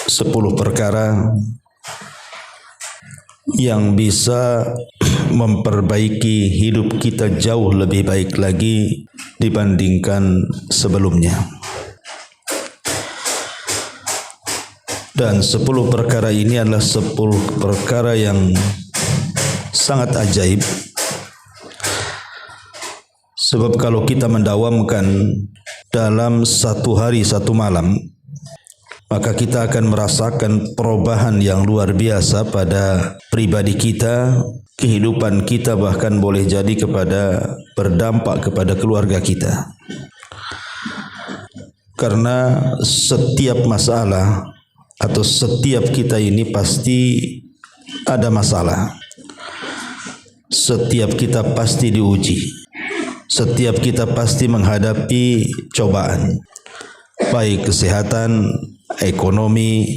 Sepuluh perkara yang bisa memperbaiki hidup kita jauh lebih baik lagi dibandingkan sebelumnya. Dan 10 perkara ini adalah 10 perkara yang sangat ajaib. Sebab kalau kita mendawamkan dalam satu hari satu malam, maka kita akan merasakan perubahan yang luar biasa pada pribadi kita, kehidupan kita, bahkan boleh jadi berdampak kepada keluarga kita. Karena setiap masalah atau setiap kita ini pasti ada masalah. Setiap kita pasti diuji. Setiap kita pasti menghadapi cobaan. Baik kesehatan, ekonomi,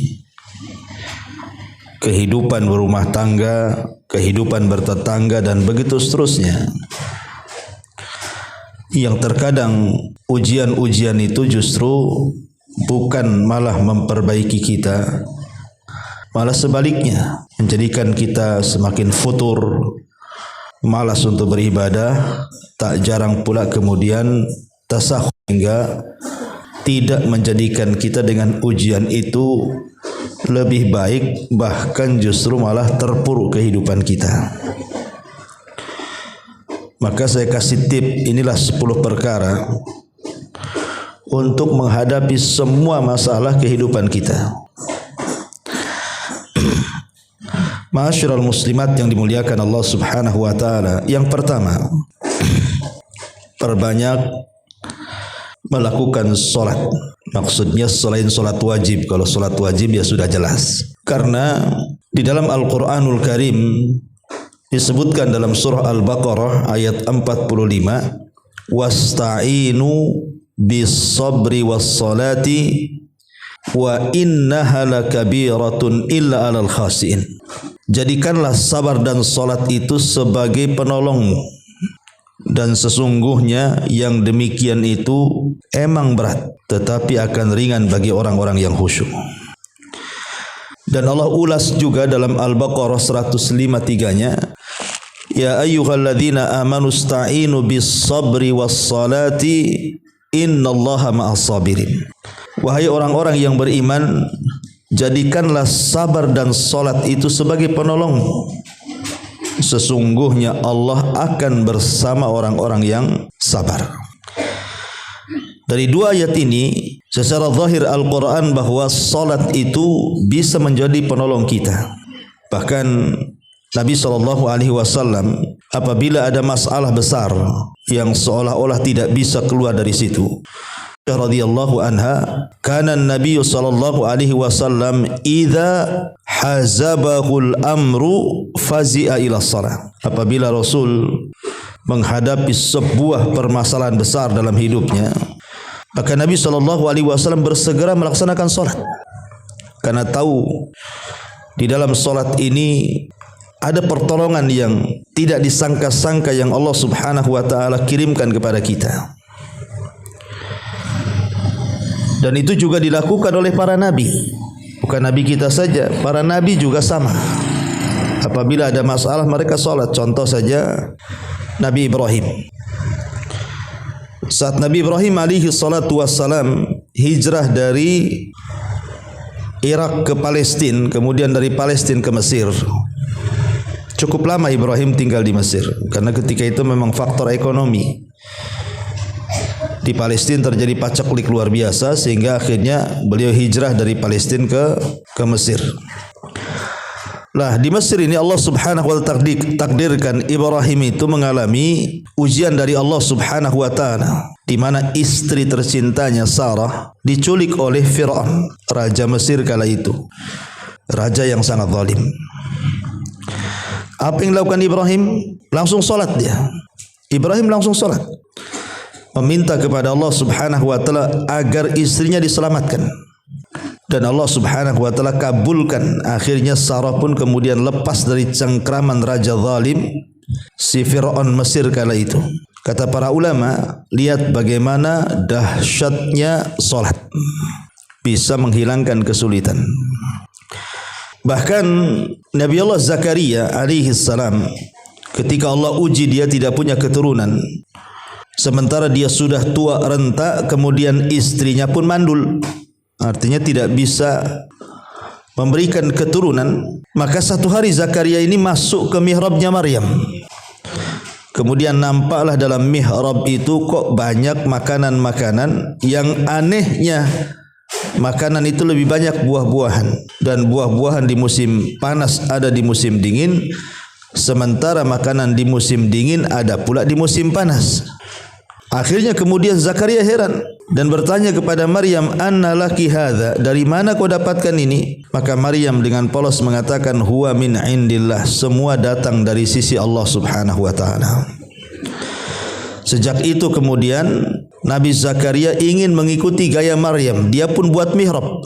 kehidupan berumah tangga, kehidupan bertetangga, dan begitu seterusnya. Yang terkadang ujian-ujian itu justru bukan malah memperbaiki kita, malah sebaliknya menjadikan kita semakin futur, malas untuk beribadah. Tak jarang pula kemudian tasahuf, hingga tidak menjadikan kita dengan ujian itu lebih baik, bahkan justru malah terpuruk kehidupan kita. Maka saya kasih tip, inilah 10 perkara untuk menghadapi semua masalah kehidupan kita. Ma'asyiral muslimat yang dimuliakan Allah Subhanahu wa taala. Yang pertama, perbanyak melakukan solat. Maksudnya selain solat wajib. Kalau solat wajib ya sudah jelas. Karena di dalam Al-Quranul Karim disebutkan dalam surah Al-Baqarah ayat 45, wasta'inu bis-sabri was-salati wa innaha lakabiratun illa 'alal khasiin. Jadikanlah sabar dan salat itu sebagai penolongmu, dan sesungguhnya yang demikian itu emang berat, tetapi akan ringan bagi orang-orang yang khusyuk. Dan Allah ulas juga dalam Al-Baqarah 153-nya, ya ayyuhalladzina amanu sta'inu bis-sabri was-salati innallaha ma'as sabirin. Wahai orang-orang yang beriman, jadikanlah sabar dan salat itu sebagai penolongmu. Sesungguhnya Allah akan bersama orang-orang yang sabar. Dari dua ayat ini secara zahir Al-Quran bahwa salat itu bisa menjadi penolong kita. Bahkan Nabi SAW apabila ada masalah besar yang seolah-olah tidak bisa keluar dari situ, radhiyallahu anha, kana Nabi sallallahu alaihi wasallam idza hazabahul amru fazi'a ila shalah. Apabila Rasul menghadapi sebuah permasalahan besar dalam hidupnya, maka Nabi sallallahu alaihi wasallam bersegera melaksanakan salat. Karena tahu di dalam salat ini ada pertolongan yang tidak disangka-sangka yang Allah Subhanahu wa taala kirimkan kepada kita. Dan itu juga dilakukan oleh para nabi. Bukan nabi kita saja, para nabi juga sama. Apabila ada masalah mereka salat. Contoh saja Nabi Ibrahim. Saat Nabi Ibrahim alaihi salatu wassalam hijrah dari Irak ke Palestina, kemudian dari Palestina ke Mesir. Cukup lama Ibrahim tinggal di Mesir, karena ketika itu memang faktor ekonomi. Di Palestina terjadi paceklik luar biasa, sehingga akhirnya beliau hijrah dari Palestina ke Mesir. Lah di Mesir ini Allah Subhanahu wa taala takdirkan Ibrahim itu mengalami ujian dari Allah Subhanahu wa taala, di mana istri tercintanya Sarah diculik oleh Firaun, raja Mesir kala itu. Raja yang sangat zalim. Apa yang dilakukan Ibrahim? Langsung salat dia. Ibrahim langsung salat, meminta kepada Allah Subhanahu wa taala agar istrinya diselamatkan. dan Allah Subhanahu wa taala kabulkan. Akhirnya Sarah pun kemudian lepas dari cengkraman raja zalim si Firaun Mesir kala itu. Kata para ulama, lihat bagaimana dahsyatnya salat, bisa menghilangkan kesulitan. Bahkan Nabi Allah Zakaria alaihi salam, ketika Allah uji dia tidak punya keturunan, sementara dia sudah tua renta, kemudian istrinya pun mandul, artinya tidak bisa memberikan keturunan. Maka satu hari Zakaria ini masuk ke mihrabnya Maryam. Kemudian nampaklah dalam mihrab itu kok banyak makanan-makanan yang anehnya. Makanan itu lebih banyak buah-buahan, dan buah-buahan di musim panas ada di musim dingin, sementara makanan di musim dingin ada pula di musim panas. Akhirnya kemudian Zakaria heran dan bertanya kepada Maryam, "Anna laki hadza?" Dari mana kau dapatkan ini? Maka Maryam dengan polos mengatakan, "Huwa min indillah." Semua datang dari sisi Allah Subhanahu wa taala. Sejak itu kemudian Nabi Zakaria ingin mengikuti gaya Maryam. Dia pun buat mihrab.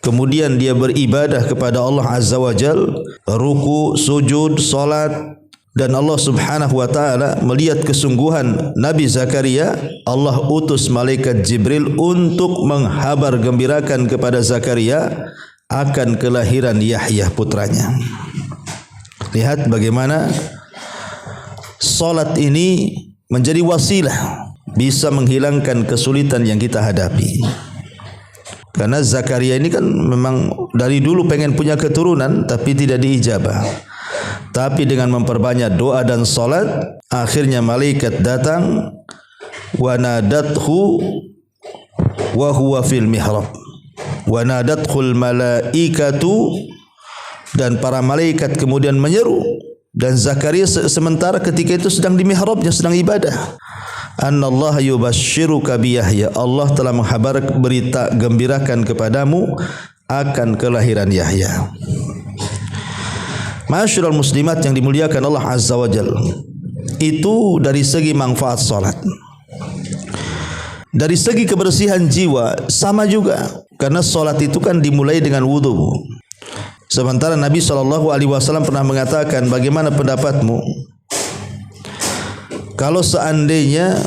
Kemudian dia beribadah kepada Allah Azza wa Jal, ruku, sujud, salat. Dan Allah Subhanahu wa taala melihat kesungguhan Nabi Zakaria, Allah utus malaikat Jibril untuk menghabar gembirakan kepada Zakaria akan kelahiran Yahya putranya. Lihat bagaimana salat ini menjadi wasilah bisa menghilangkan kesulitan yang kita hadapi. Karena Zakaria ini kan memang dari dulu pengen punya keturunan tapi tidak diijabah. Tapi dengan memperbanyak doa dan salat, akhirnya malaikat datang, wa nadathu wa huwa fil mihrab. Wa nadathul malaikatu, dan para malaikat kemudian menyeru, dan Zakaria sementara ketika itu sedang di mihrabnya, sedang ibadah. Annallaha yubashshiruka bi Yahya. Allah telah menghabar berita gembirakan kepadamu akan kelahiran Yahya. Ma'asyiral muslimat yang dimuliakan Allah Azza wa Jalla, itu dari segi manfaat salat. Dari segi kebersihan jiwa sama juga, karena salat itu kan dimulai dengan wudu. Sementara Nabi SAW pernah mengatakan, bagaimana pendapatmu kalau seandainya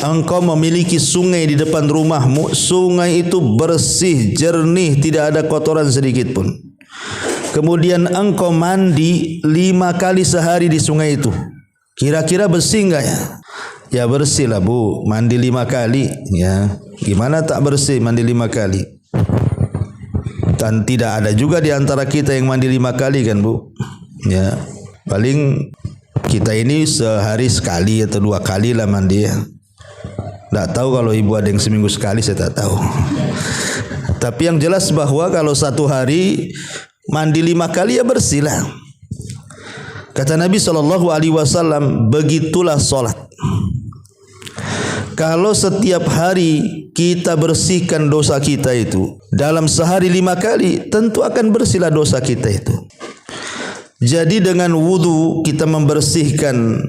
engkau memiliki sungai di depan rumahmu, sungai itu bersih, jernih, tidak ada kotoran sedikit pun. Kemudian engkau mandi 5 kali sehari di sungai itu, kira-kira bersih enggak ya? Ya bersih lah bu, mandi 5 kali ya. Gimana tak bersih mandi 5 kali? Dan tidak ada juga di antara kita yang mandi 5 kali kan bu? Ya, paling kita ini sehari sekali atau 2 kali lah mandi ya. Tak tahu kalau ibu ada yang seminggu sekali, saya tak tahu. Tapi yang jelas bahwa kalau satu hari mandi 5 kali ya bersih lah. Kata Nabi SAW, begitulah solat. Kalau setiap hari kita bersihkan dosa kita itu, dalam sehari 5 kali, tentu akan bersihlah dosa kita itu. Jadi dengan wudu kita membersihkan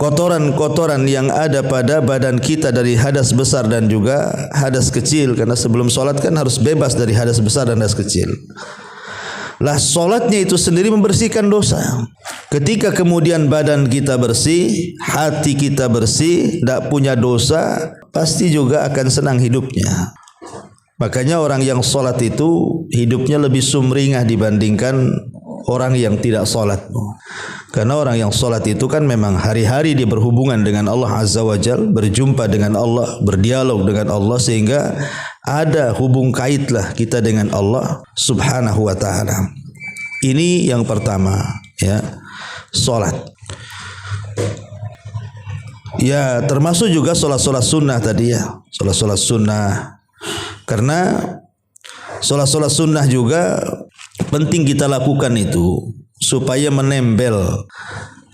kotoran-kotoran yang ada pada badan kita dari hadas besar dan juga hadas kecil. Karena sebelum solat kan harus bebas dari hadas besar dan hadas kecil. Lah solatnya itu sendiri membersihkan dosa. Ketika kemudian badan kita bersih, hati kita bersih, tidak punya dosa, pasti juga akan senang hidupnya. Makanya orang yang solat itu hidupnya lebih sumringah dibandingkan orang yang tidak solat. Karena orang yang solat itu kan memang hari-hari dia berhubungan dengan Allah Azza wa Jal, berjumpa dengan Allah, berdialog dengan Allah, sehingga ada hubung kaitlah kita dengan Allah Subhanahu wa ta'ala. Ini yang pertama ya, solat. Ya termasuk juga solat-solat sunnah tadi ya, solat-solat sunnah. Karena solat-solat sunnah juga penting kita lakukan itu supaya menempel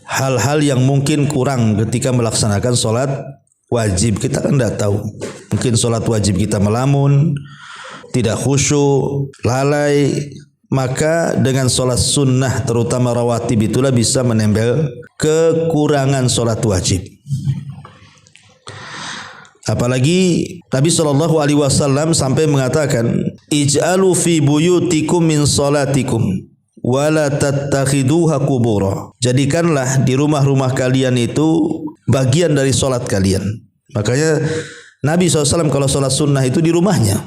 hal-hal yang mungkin kurang ketika melaksanakan solat wajib. Kita kan tidak tahu, mungkin solat wajib kita melamun, tidak khusyuk, lalai. Maka dengan solat sunnah terutama rawatib itulah bisa menempel kekurangan solat wajib. Apalagi Nabi SAW sampai mengatakan, ij'alu fi buyutikum min salatikum wala tattakhiduha qubura. Jadikanlah di rumah-rumah kalian itu bagian dari solat kalian. Makanya Nabi SAW kalau solat sunnah itu di rumahnya.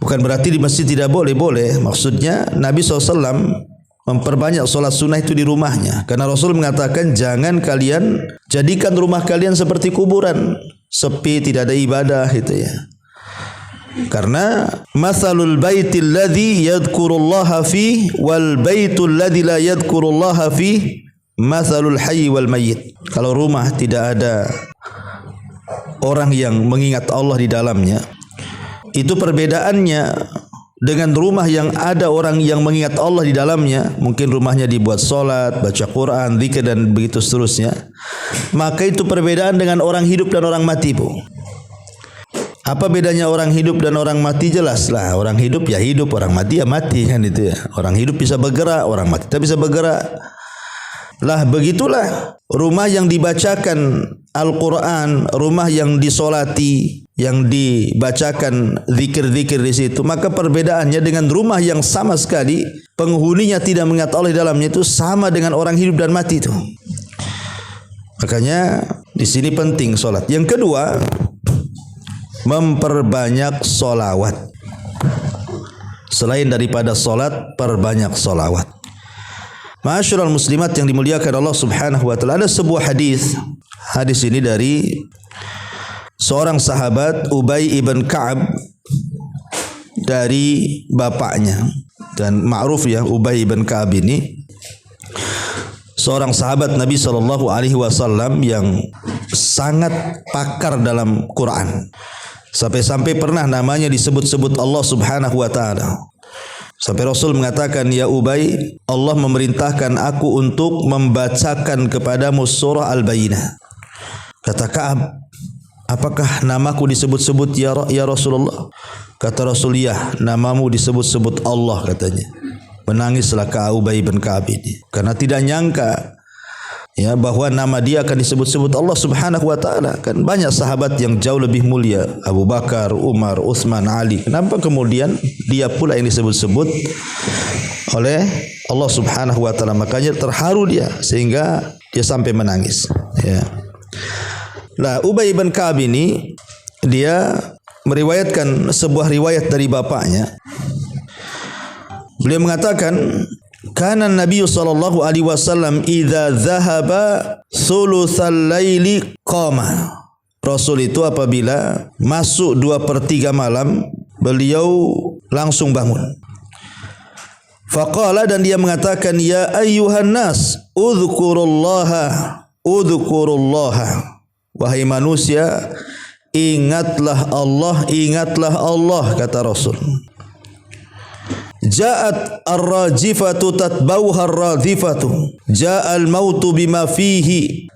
Bukan berarti di masjid tidak boleh. Maksudnya Nabi SAW memperbanyak solat sunnah itu di rumahnya. Karena Rasul mengatakan jangan kalian jadikan rumah kalian seperti kuburan, sepi, tidak ada ibadah gitu ya. Karena masalul baitil ladzi yadhkurullaha fi wal baitul ladzi la yadhkurullaha fi masalul hayy wal mayyit. Kalau rumah tidak ada orang yang mengingat Allah di dalamnya, itu perbedaannya dengan rumah yang ada orang yang mengingat Allah di dalamnya. Mungkin rumahnya dibuat solat, baca Quran, zikir dan begitu seterusnya. Maka itu perbedaan dengan orang hidup dan orang mati, Bu. Apa bedanya orang hidup dan orang mati? Jelaslah, orang hidup ya hidup, orang mati ya mati, kan itu ya. Orang hidup bisa bergerak, orang mati tak bisa bergerak. Lah begitulah rumah yang dibacakan Al-Quran, rumah yang disolati, yang dibacakan zikir-zikir di situ, maka perbedaannya dengan rumah yang sama sekali penghuninya tidak mengingat Allah di dalamnya itu sama dengan orang hidup dan mati itu. Makanya di sini penting solat. Yang kedua, memperbanyak solawat. Selain daripada solat, perbanyak solawat. Ma'asyiral muslimat yang dimuliakan Allah Subhanahu wa taala, ada sebuah hadis. Hadis ini dari seorang sahabat, Ubay ibn Ka'ab, dari bapaknya. Dan ma'ruf ya, Ubay ibn Ka'ab ini seorang sahabat Nabi SAW yang sangat pakar dalam Quran. Sampai-sampai pernah namanya disebut-sebut Allah Subhanahu wa taala. Sampai Rasul mengatakan, ya Ubay, Allah memerintahkan aku untuk membacakan kepadamu surah Al-Bayyinah. Kata Ka'ab, apakah namaku disebut-sebut ya Rasulullah? Kata Rasul, ya, namamu disebut-sebut Allah, katanya. Menangislah Ka'ab, Ubay bin Ka'ab ini, karena tidak nyangka ya bahwa nama dia akan disebut-sebut Allah Subhanahu wa taala. Kan banyak sahabat yang jauh lebih mulia, Abu Bakar, Umar, Utsman, Ali. Kenapa kemudian dia pula yang disebut-sebut oleh Allah Subhanahu wa taala? Makanya terharu dia sehingga dia sampai menangis, ya. Nah, Ubay bin Ka'ab ini dia meriwayatkan sebuah riwayat dari bapaknya. Beliau mengatakan, kana Nabi sallallahu alaihi wasallam idza dhahaba thulutsal laili qama. Rasul itu apabila masuk 2/3 malam, beliau langsung bangun. Faqala, dan dia mengatakan, ya ayyuhan nas udzukurullaha. Wahai manusia, ingatlah Allah, kata Rasul. Ja'at ar-rajifatu tatbauha ar-radhifatu. Ja'al mautu bima fihi.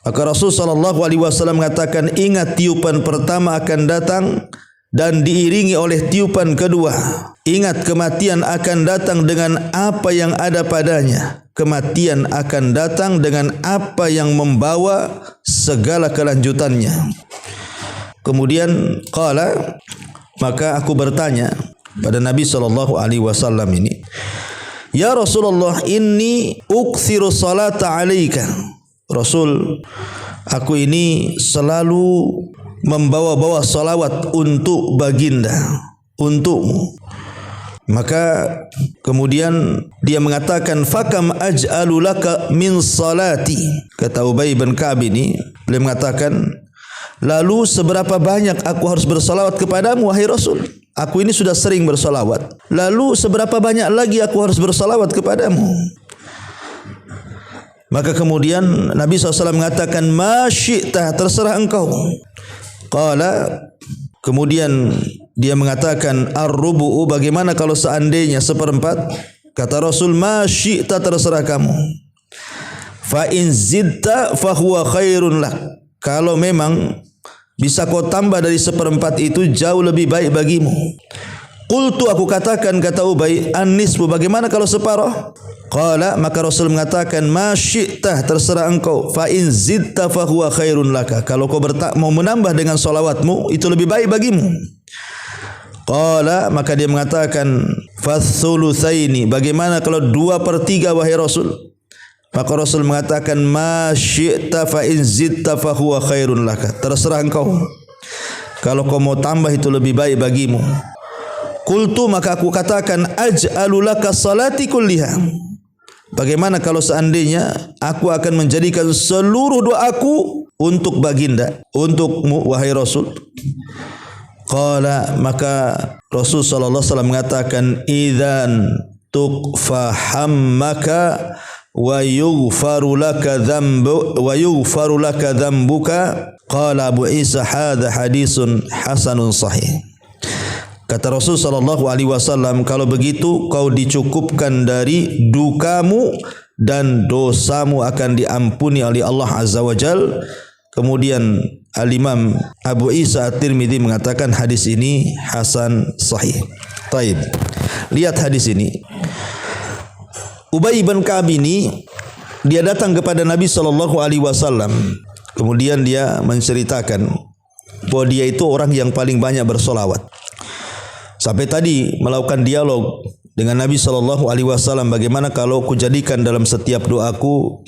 Maka Rasul sallallahu alaihi wasallam mengatakan, ingat tiupan pertama akan datang dan diiringi oleh tiupan kedua. Ingat kematian akan datang dengan apa yang ada padanya. Kematian akan datang dengan apa yang membawa segala kelanjutannya. Kemudian qala, maka aku bertanya pada Nabi SAW ini, ya Rasulullah, inni ukthiru salata alaika. Rasul, aku ini selalu membawa-bawa salawat untuk baginda, untukmu. Maka kemudian dia mengatakan, fakam aj'alu laka min salati. Kata Ubay bin Ka'ab ini, beliau mengatakan, lalu seberapa banyak aku harus bersalawat kepadamu wahai Rasul? Aku ini sudah sering bersalawat. Lalu seberapa banyak lagi aku harus bersalawat kepadamu? Maka kemudian Nabi SAW mengatakan, ma syi'ta, terserah engkau. Qala, kemudian dia mengatakan, ar-rubu'u, bagaimana kalau seandainya 1/4? Kata Rasul, ma syi'ta, terserah kamu. Fa in zidta fa huwa khairun lak. Kalau memang bisa kau tambah dari 1/4 itu, jauh lebih baik bagimu. Qultu, aku katakan, kata Ubay, an-nisfu, bagaimana kalau separuh? Qala, maka Rasul mengatakan, ma syi'tah, terserah engkau, fa in zidta fa huwa khairun laka, kalau kau mau menambah dengan salawatmu itu lebih baik bagimu. Qala, maka dia mengatakan, fathulutsaini, bagaimana kalau 2/3 wahai Rasul? Maka Rasul mengatakan, ma syi'ta fa in zidta fa huwa khairun laka, terserah engkau, kalau kau mau tambah itu lebih baik bagimu. Qultu, maka aku katakan, aj'alu laka salati kulliha, bagaimana kalau seandainya aku akan menjadikan seluruh doaku untuk baginda, untukmu wahai Rasul? Qala, maka Rasul sallallahu alaihi wasallam mengatakan, idzan tuqfa hammaka wa yughfaru laka dhanbuka. Qala Abu Isa, hadza hadisun hasanun sahih. Kata Rasul sallallahu alaihi wasallam, kalau begitu kau dicukupkan dari dukamu dan dosamu akan diampuni oleh Allah Azza wa Jalla. Kemudian Al-Imam Abu Isa At-Tirmidzi mengatakan hadis ini hasan sahih. Taib. Lihat hadis ini. Ubay bin Ka'ab ini dia datang kepada Nabi sallallahu alaihi wasallam. Kemudian dia menceritakan bahwa dia itu orang yang paling banyak bersolawat. Sampai tadi melakukan dialog dengan Nabi sallallahu alaihi wasallam, bagaimana kalau ku jadikan dalam setiap doaku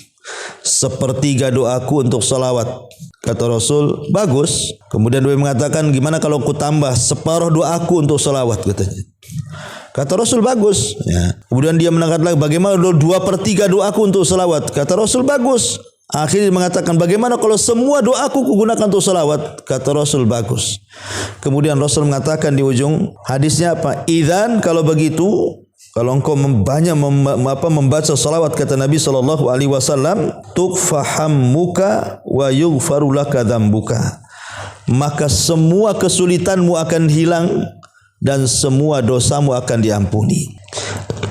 1/3 doaku untuk salawat. Kata Rasul, bagus. Kemudian dia mengatakan, gimana kalau ku tambah 1/2 doaku untuk salawat, katanya. Kata Rasul, bagus. Ya. Kemudian dia mengatakan lagi, bagaimana 2/3 doaku untuk salawat? Kata Rasul, bagus. Akhirnya mengatakan, bagaimana kalau semua doaku kugunakan untuk salawat? Kata Rasul, bagus. Kemudian Rasul mengatakan di ujung hadisnya apa? Idzan, kalau begitu, kalau engkau banyak membaca salawat, kata Nabi sallallahu alaihi wasallam, tuqfa hammuka wa yughfaru laka dzambuka, maka semua kesulitanmu akan hilang dan semua dosamu akan diampuni.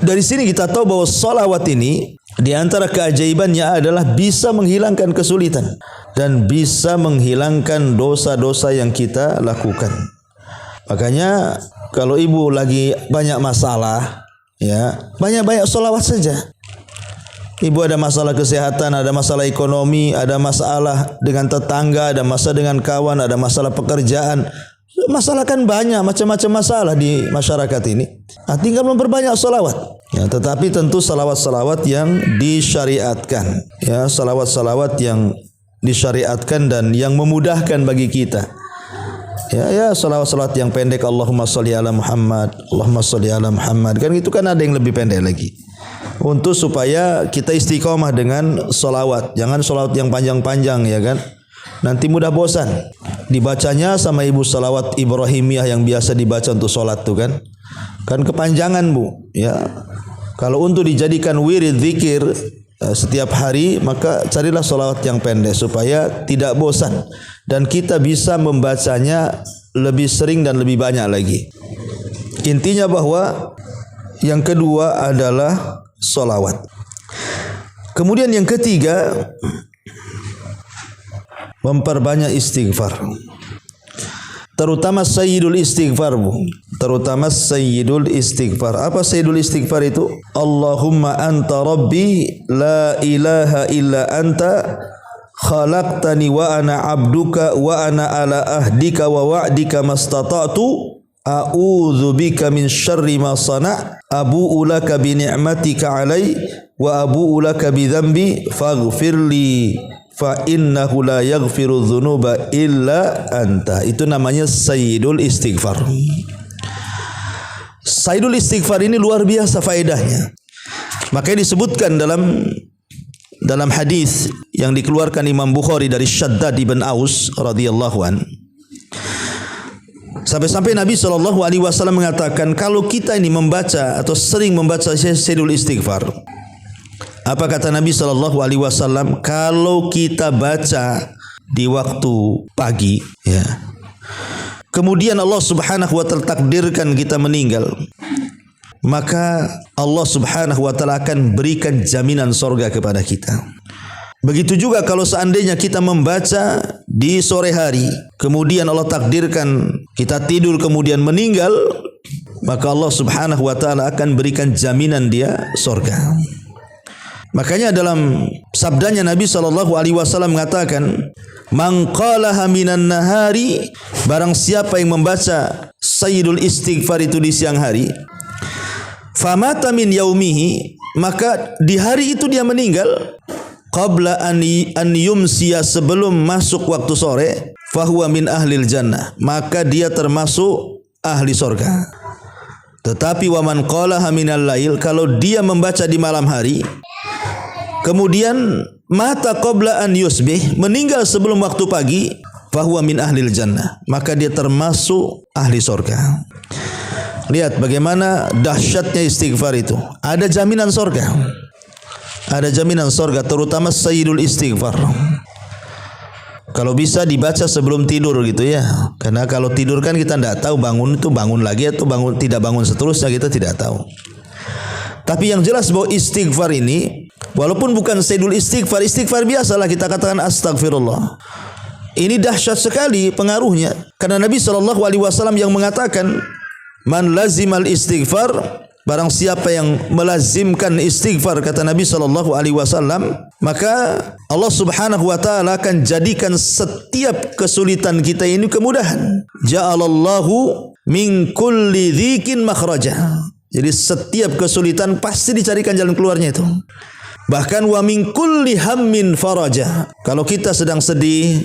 Dari sini kita tahu bahwa salawat ini di antara keajaibannya adalah bisa menghilangkan kesulitan dan bisa menghilangkan dosa-dosa yang kita lakukan. Makanya kalau ibu lagi banyak masalah, ya, banyak-banyak salawat saja. Ibu ada masalah kesehatan, ada masalah ekonomi, ada masalah dengan tetangga, ada masalah dengan kawan, ada masalah pekerjaan. Masalah kan banyak, macam-macam masalah di masyarakat ini. Nah, tinggal memperbanyak salawat. Ya, tetapi tentu salawat-salawat yang disyariatkan. Ya, salawat-salawat yang disyariatkan dan yang memudahkan bagi kita. Ya, salawat-salawat yang pendek, Allahumma sholli ala Muhammad, Allahumma sholli ala Muhammad. Kan itu kan ada yang lebih pendek lagi. Untuk supaya kita istiqomah dengan salawat. Jangan salawat yang panjang-panjang, ya kan? Nanti mudah bosan. Dibacanya sama ibu salawat Ibrahimiyah yang biasa dibaca untuk solat tuh kan. Kan kepanjangan, Bu, ya. Kalau untuk dijadikan wirid zikir setiap hari, maka carilah salawat yang pendek supaya tidak bosan dan kita bisa membacanya lebih sering dan lebih banyak lagi. Intinya bahwa yang kedua adalah salawat. Kemudian yang ketiga, memperbanyak istighfar. Terutama sayyidul istighfar, Bu. Terutama sayyidul istighfar. Apa sayyidul istighfar itu? Allahumma anta rabbi la ilaha illa anta khalaqtani wa ana abduka wa ana ala ahdika wa wa'dika mastata'tu a'udzu bika min syarri ma sana' abu'u laka bi ni'matika 'alai wa abu'u laka bi dzambi faghfirli fa innahu la yaghfiru dzunuba illa anta. Itu namanya sayyidul istighfar. Sayyidul istighfar ini luar biasa faedahnya. Makanya disebutkan dalam hadis yang dikeluarkan Imam Bukhari dari Shaddad ibn Aus radhiyallahu an. Sampai-sampai Nabi SAW mengatakan, kalau kita ini membaca atau sering membaca sayyidul istighfar, apa kata Nabi SAW? Kalau kita baca di waktu pagi, ya, kemudian Allah Subhanahu wa taala takdirkan kita meninggal, maka Allah Subhanahu wa taala akan berikan jaminan surga kepada kita. Begitu juga kalau seandainya kita membaca di sore hari, kemudian Allah takdirkan kita tidur kemudian meninggal, maka Allah Subhanahu wa taala akan berikan jaminan dia surga. Makanya dalam sabdanya Nabi SAW mengatakan, "Man qalaha minan nahari," barang siapa yang membaca sayyidul istighfar itu di siang hari, famata min yaumihi, maka di hari itu dia meninggal, qabla an yumsiya, sebelum masuk waktu sore, fahuwa min ahlil jannah, maka dia termasuk ahli surga. Tetapi waman qalaha minal lail, kalau dia membaca di malam hari, kemudian mata qabla an yusbih, meninggal sebelum waktu pagi, fahuwa min ahlil jannah, maka dia termasuk ahli surga. Lihat bagaimana dahsyatnya istighfar itu. Ada jaminan surga. Ada jaminan surga, terutama sayyidul istighfar. Kalau bisa dibaca sebelum tidur gitu ya. Karena kalau tidur kan kita tidak tahu bangun itu bangun lagi atau bangun tidak bangun seterusnya, kita tidak tahu. Tapi yang jelas bahwa istighfar ini, walaupun bukan sayyidul istighfar, istighfar biasalah kita katakan astagfirullah. Ini dahsyat sekali pengaruhnya. Karena Nabi SAW yang mengatakan, man lazimal istighfar, barang siapa yang melazimkan istighfar, kata Nabi SAW, maka Allah Subhanahu wa taala akan jadikan setiap kesulitan kita ini kemudahan. Ja'alallahu min kulli dzikin makhraja. Jadi setiap kesulitan pasti dicarikan jalan keluarnya itu. Bahkan wa min kulli hammin faraja. Kalau kita sedang sedih,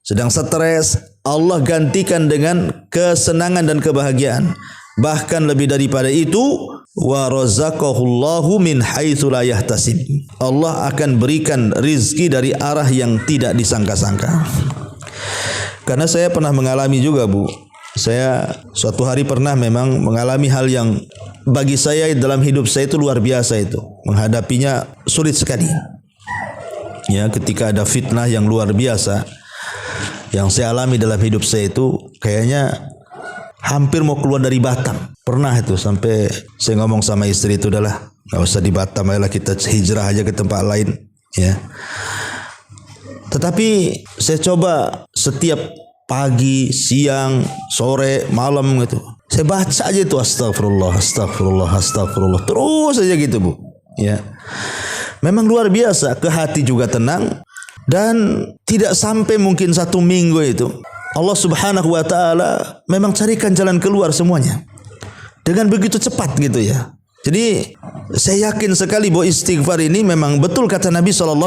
sedang stres, Allah gantikan dengan kesenangan dan kebahagiaan. Bahkan lebih daripada itu, wa razaqahullahu min haitsu la yahtasib. Allah akan berikan rizki dari arah yang tidak disangka-sangka. Karena saya pernah mengalami juga, Bu. Saya suatu hari pernah memang mengalami hal yang bagi saya dalam hidup saya itu luar biasa itu. Menghadapinya sulit sekali. Ya, ketika ada fitnah yang luar biasa yang saya alami dalam hidup saya itu, kayaknya hampir mau keluar dari Batam. Pernah itu sampai saya ngomong sama istri itu, udahlah nggak usah di Batam, ayolah kita hijrah aja ke tempat lain ya. Tetapi saya coba setiap pagi, siang, sore, malam gitu, saya baca aja itu astagfirullah, astagfirullah, astagfirullah, terus aja gitu, Bu ya. Memang luar biasa, ke hati juga tenang. Dan tidak sampai mungkin 1 minggu itu, Allah Subhanahu wa taala memang carikan jalan keluar semuanya dengan begitu cepat gitu ya. Jadi saya yakin sekali bahwa istighfar ini memang betul kata Nabi SAW,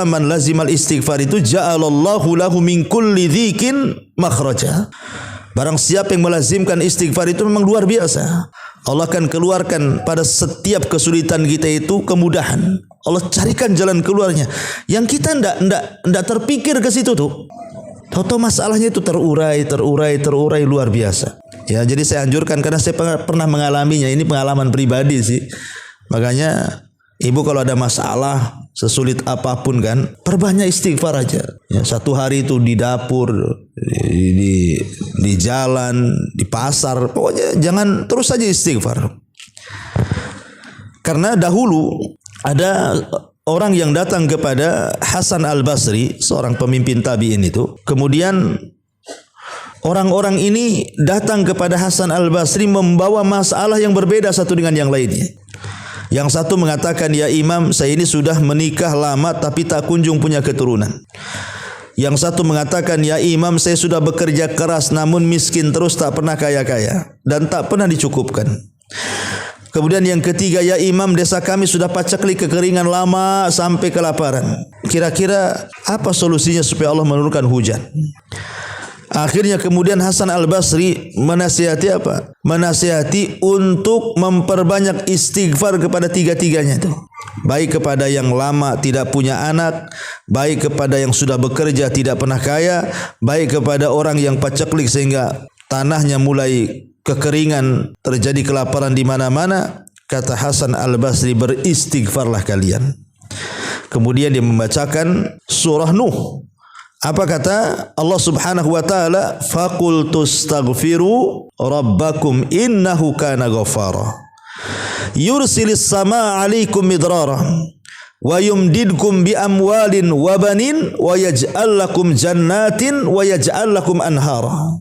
man lazimal istighfar itu ja'alallahu lahu min kulli dzikin makhraja. Barang siapa yang melazimkan istighfar itu memang luar biasa. Allah akan keluarkan pada setiap kesulitan kita itu kemudahan. Allah carikan jalan keluarnya yang kita ndak terpikir ke situ tuh. Tahu-tahu masalahnya itu terurai luar biasa. Ya, jadi saya anjurkan, karena saya pernah mengalaminya. Ini pengalaman pribadi sih. Makanya ibu kalau ada masalah sesulit apapun kan, perbanyak istighfar aja. Ya, 1 hari itu di dapur, di jalan, di pasar, pokoknya jangan terus saja istighfar. Karena dahulu ada orang yang datang kepada Hasan Al-Basri, seorang pemimpin tabi'in itu. Kemudian orang-orang ini datang kepada Hasan Al-Basri membawa masalah yang berbeda satu dengan yang lainnya. Yang satu mengatakan, ya Imam, saya ini sudah menikah lama tapi tak kunjung punya keturunan. Yang satu mengatakan, ya Imam, saya sudah bekerja keras namun miskin terus, tak pernah kaya-kaya dan tak pernah dicukupkan. Kemudian yang ketiga, ya Imam, desa kami sudah paceklik kekeringan lama sampai kelaparan. Kira-kira apa solusinya supaya Allah menurunkan hujan? Akhirnya kemudian Hasan Al-Basri menasihati apa? Menasihati untuk memperbanyak istighfar kepada tiga-tiganya itu. Baik kepada yang lama tidak punya anak, baik kepada yang sudah bekerja tidak pernah kaya, baik kepada orang yang paceklik sehingga tanahnya mulai kekeringan, terjadi kelaparan di mana-mana. Kata Hasan Al-Basri, beristighfarlah kalian. Kemudian dia membacakan surah Nuh. Apa kata Allah Subhanahu wa taala? Faqultu astaghfiru rabbakum innahu kana ghaffara. Yursilis samaa 'alaikum midrara wa yumdidkum bi amwalin wa banin wa yaj'al lakum jannatin wa yaj'al lakum anhara.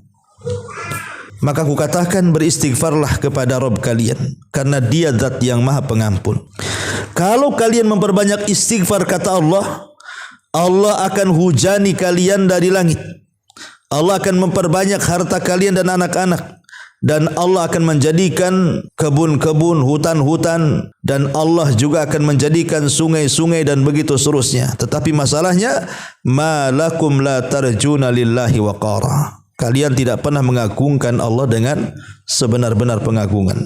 maka kukatakan beristighfarlah kepada Rabb kalian, karena Dia zat yang maha pengampun. Kalau kalian memperbanyak istighfar, kata Allah, Allah akan hujani kalian dari langit. Allah akan memperbanyak harta kalian dan anak-anak. Dan Allah akan menjadikan kebun-kebun, hutan-hutan, dan Allah juga akan menjadikan sungai-sungai dan begitu seterusnya. Tetapi masalahnya, malakum la tarjuna lillahi waqara. Kalian tidak pernah mengagungkan Allah dengan sebenar-benar pengagungan.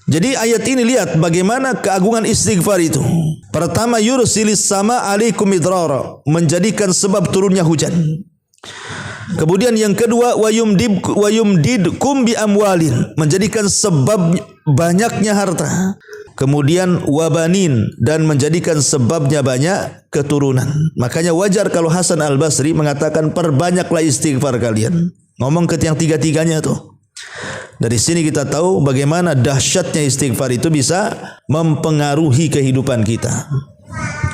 Jadi ayat ini lihat bagaimana keagungan istighfar itu. Pertama, yursilis sama alaikum midrara, menjadikan sebab turunnya hujan. Kemudian yang kedua, wayumdidkum bi amwalin, menjadikan sebab banyaknya harta. Kemudian wabanin, dan menjadikan sebabnya banyak keturunan. Makanya wajar kalau Hasan Al-Basri mengatakan perbanyaklah istighfar kalian. Ngomong ke yang tiga-tiganya tuh. Dari sini kita tahu bagaimana dahsyatnya istighfar itu bisa mempengaruhi kehidupan kita.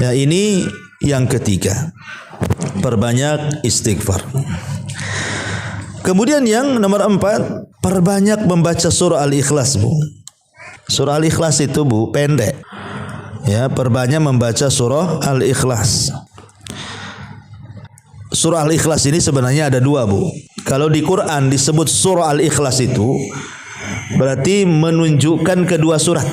Ya, ini yang ketiga. Perbanyak istighfar. Kemudian yang nomor 4, perbanyak membaca surah Al-Ikhlas, Bu. Surah Al-Ikhlas itu, Bu, pendek. Ya, perbanyak membaca surah Al-Ikhlas. Surah Al-Ikhlas ini sebenarnya ada 2, Bu. Kalau di Quran disebut surah Al-Ikhlas itu berarti menunjukkan kedua surat.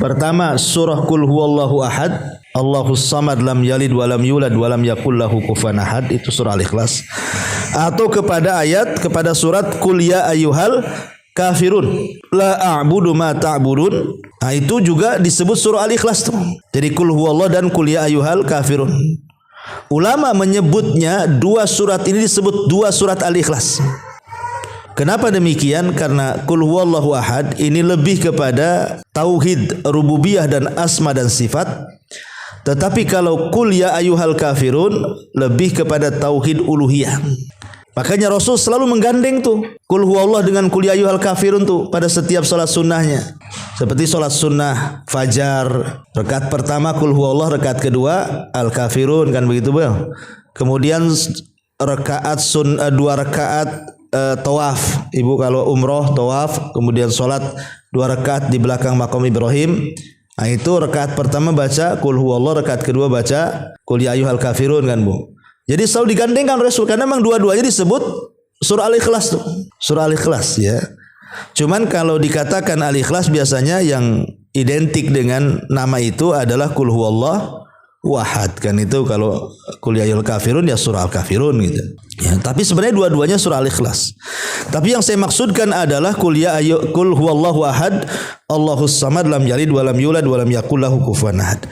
Pertama, surah Qul Huwallahu Ahad, Allahus Samad, lam yalid walam yulad walam yakul lahu kufuwan ahad, itu surah Al-Ikhlas. Atau kepada surat Qul ya ayyuhal kafirun la a'budu ma ta'budun. Nah, itu juga disebut surah Al-Ikhlas tuh. Jadi Qul huwallah dan Qul ya ayyuhal kafirun. Ulama menyebutnya dua surat ini disebut dua surat Al-Ikhlas. Kenapa demikian? Karena Qul huwallahu ahad ini lebih kepada tauhid rububiyah dan asma dan sifat. Tetapi kalau Qul ya ayyuhal kafirun lebih kepada tauhid uluhiyah. Makanya Rasul selalu menggandeng tuh Qul huwallah dengan Qul ya ayyuhal kafirun tuh pada setiap salat sunnahnya. Seperti salat sunnah fajar, rakaat pertama Qul huwallah, rakaat kedua al kafirun, kan begitu, Bang. Kemudian rakaat dua rakaat tawaf. Ibu kalau umroh tawaf, kemudian salat 2 rakaat di belakang makam Ibrahim. Nah, itu rakaat pertama baca Qul huwallah, rakaat kedua baca Qul ya ayyuhal kafirun, kan, Bu. Jadi selalu digandengkan Rasul karena memang dua-duanya disebut surah Al-Ikhlas tuh. Surah Al-Ikhlas, ya. Cuman kalau dikatakan Al-Ikhlas biasanya yang identik dengan nama itu adalah Qul huwallah wahad, kan, itu kalau Qul ya ayyuhal kafirun ya surah Al-Kafirun gitu. Ya, tapi sebenarnya dua-duanya surah Al-Ikhlas. Tapi yang saya maksudkan adalah Qul huwallahu ahad, Allahus samad, lam yalid walam yulad walam yakul lahu kufuwan ahad.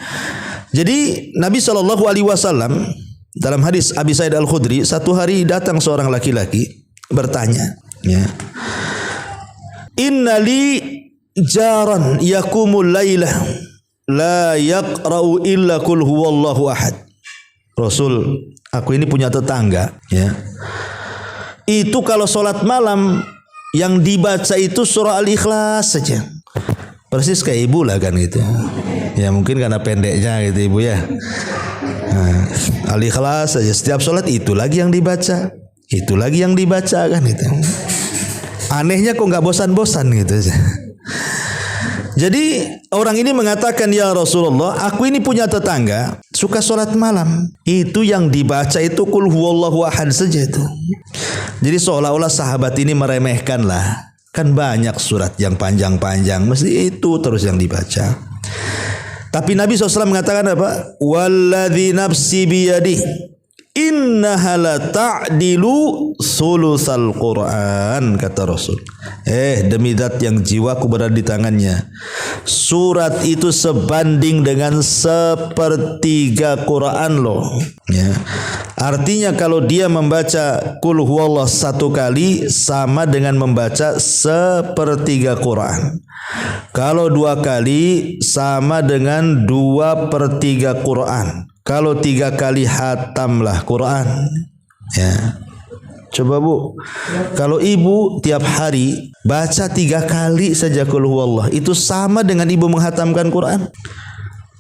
Jadi Nabi SAW dalam hadis Abi Sa'id Al-Khudri, satu hari datang seorang laki-laki bertanya, ya, innali jaran yakumul lailah la yaqra'u illa Qul huwallahu ahad. Rasul, aku ini punya tetangga, ya, itu kalau sholat malam yang dibaca itu surah Al-Ikhlas saja. Persis kayak ibu lah, kan, gitu. Ya mungkin karena pendeknya gitu, Ibu, ya. Nah, Al-Ikhlas saja setiap sholat, itu lagi yang dibaca, itu lagi yang dibaca, kan, gitu. Anehnya kok nggak bosan-bosan gitu aja. Jadi orang ini mengatakan, ya Rasulullah, aku ini punya tetangga suka sholat malam, itu yang dibaca itu Qul huwallahu ahad saja itu. Jadi seolah-olah sahabat ini meremehkan lah, kan banyak surat yang panjang-panjang, mesti itu terus yang dibaca. Tapi Nabi SAW mengatakan apa? Walladzi nafsi biyadih innaha la ta'dilu sulusal Quran, kata Rasul. Demi zat yang jiwaku berada di tangannya, surat itu sebanding dengan 1/3 Quran loh, ya. Artinya kalau dia membaca Qul huwallah 1 kali sama dengan membaca 1/3 Quran. Kalau 2 kali sama dengan 2/3 Quran. Kalau 3 kali hatamlah Quran, ya. Coba, Bu, kalau ibu tiap hari baca 3 kali saja Qul huwallah, itu sama dengan ibu menghatamkan Quran.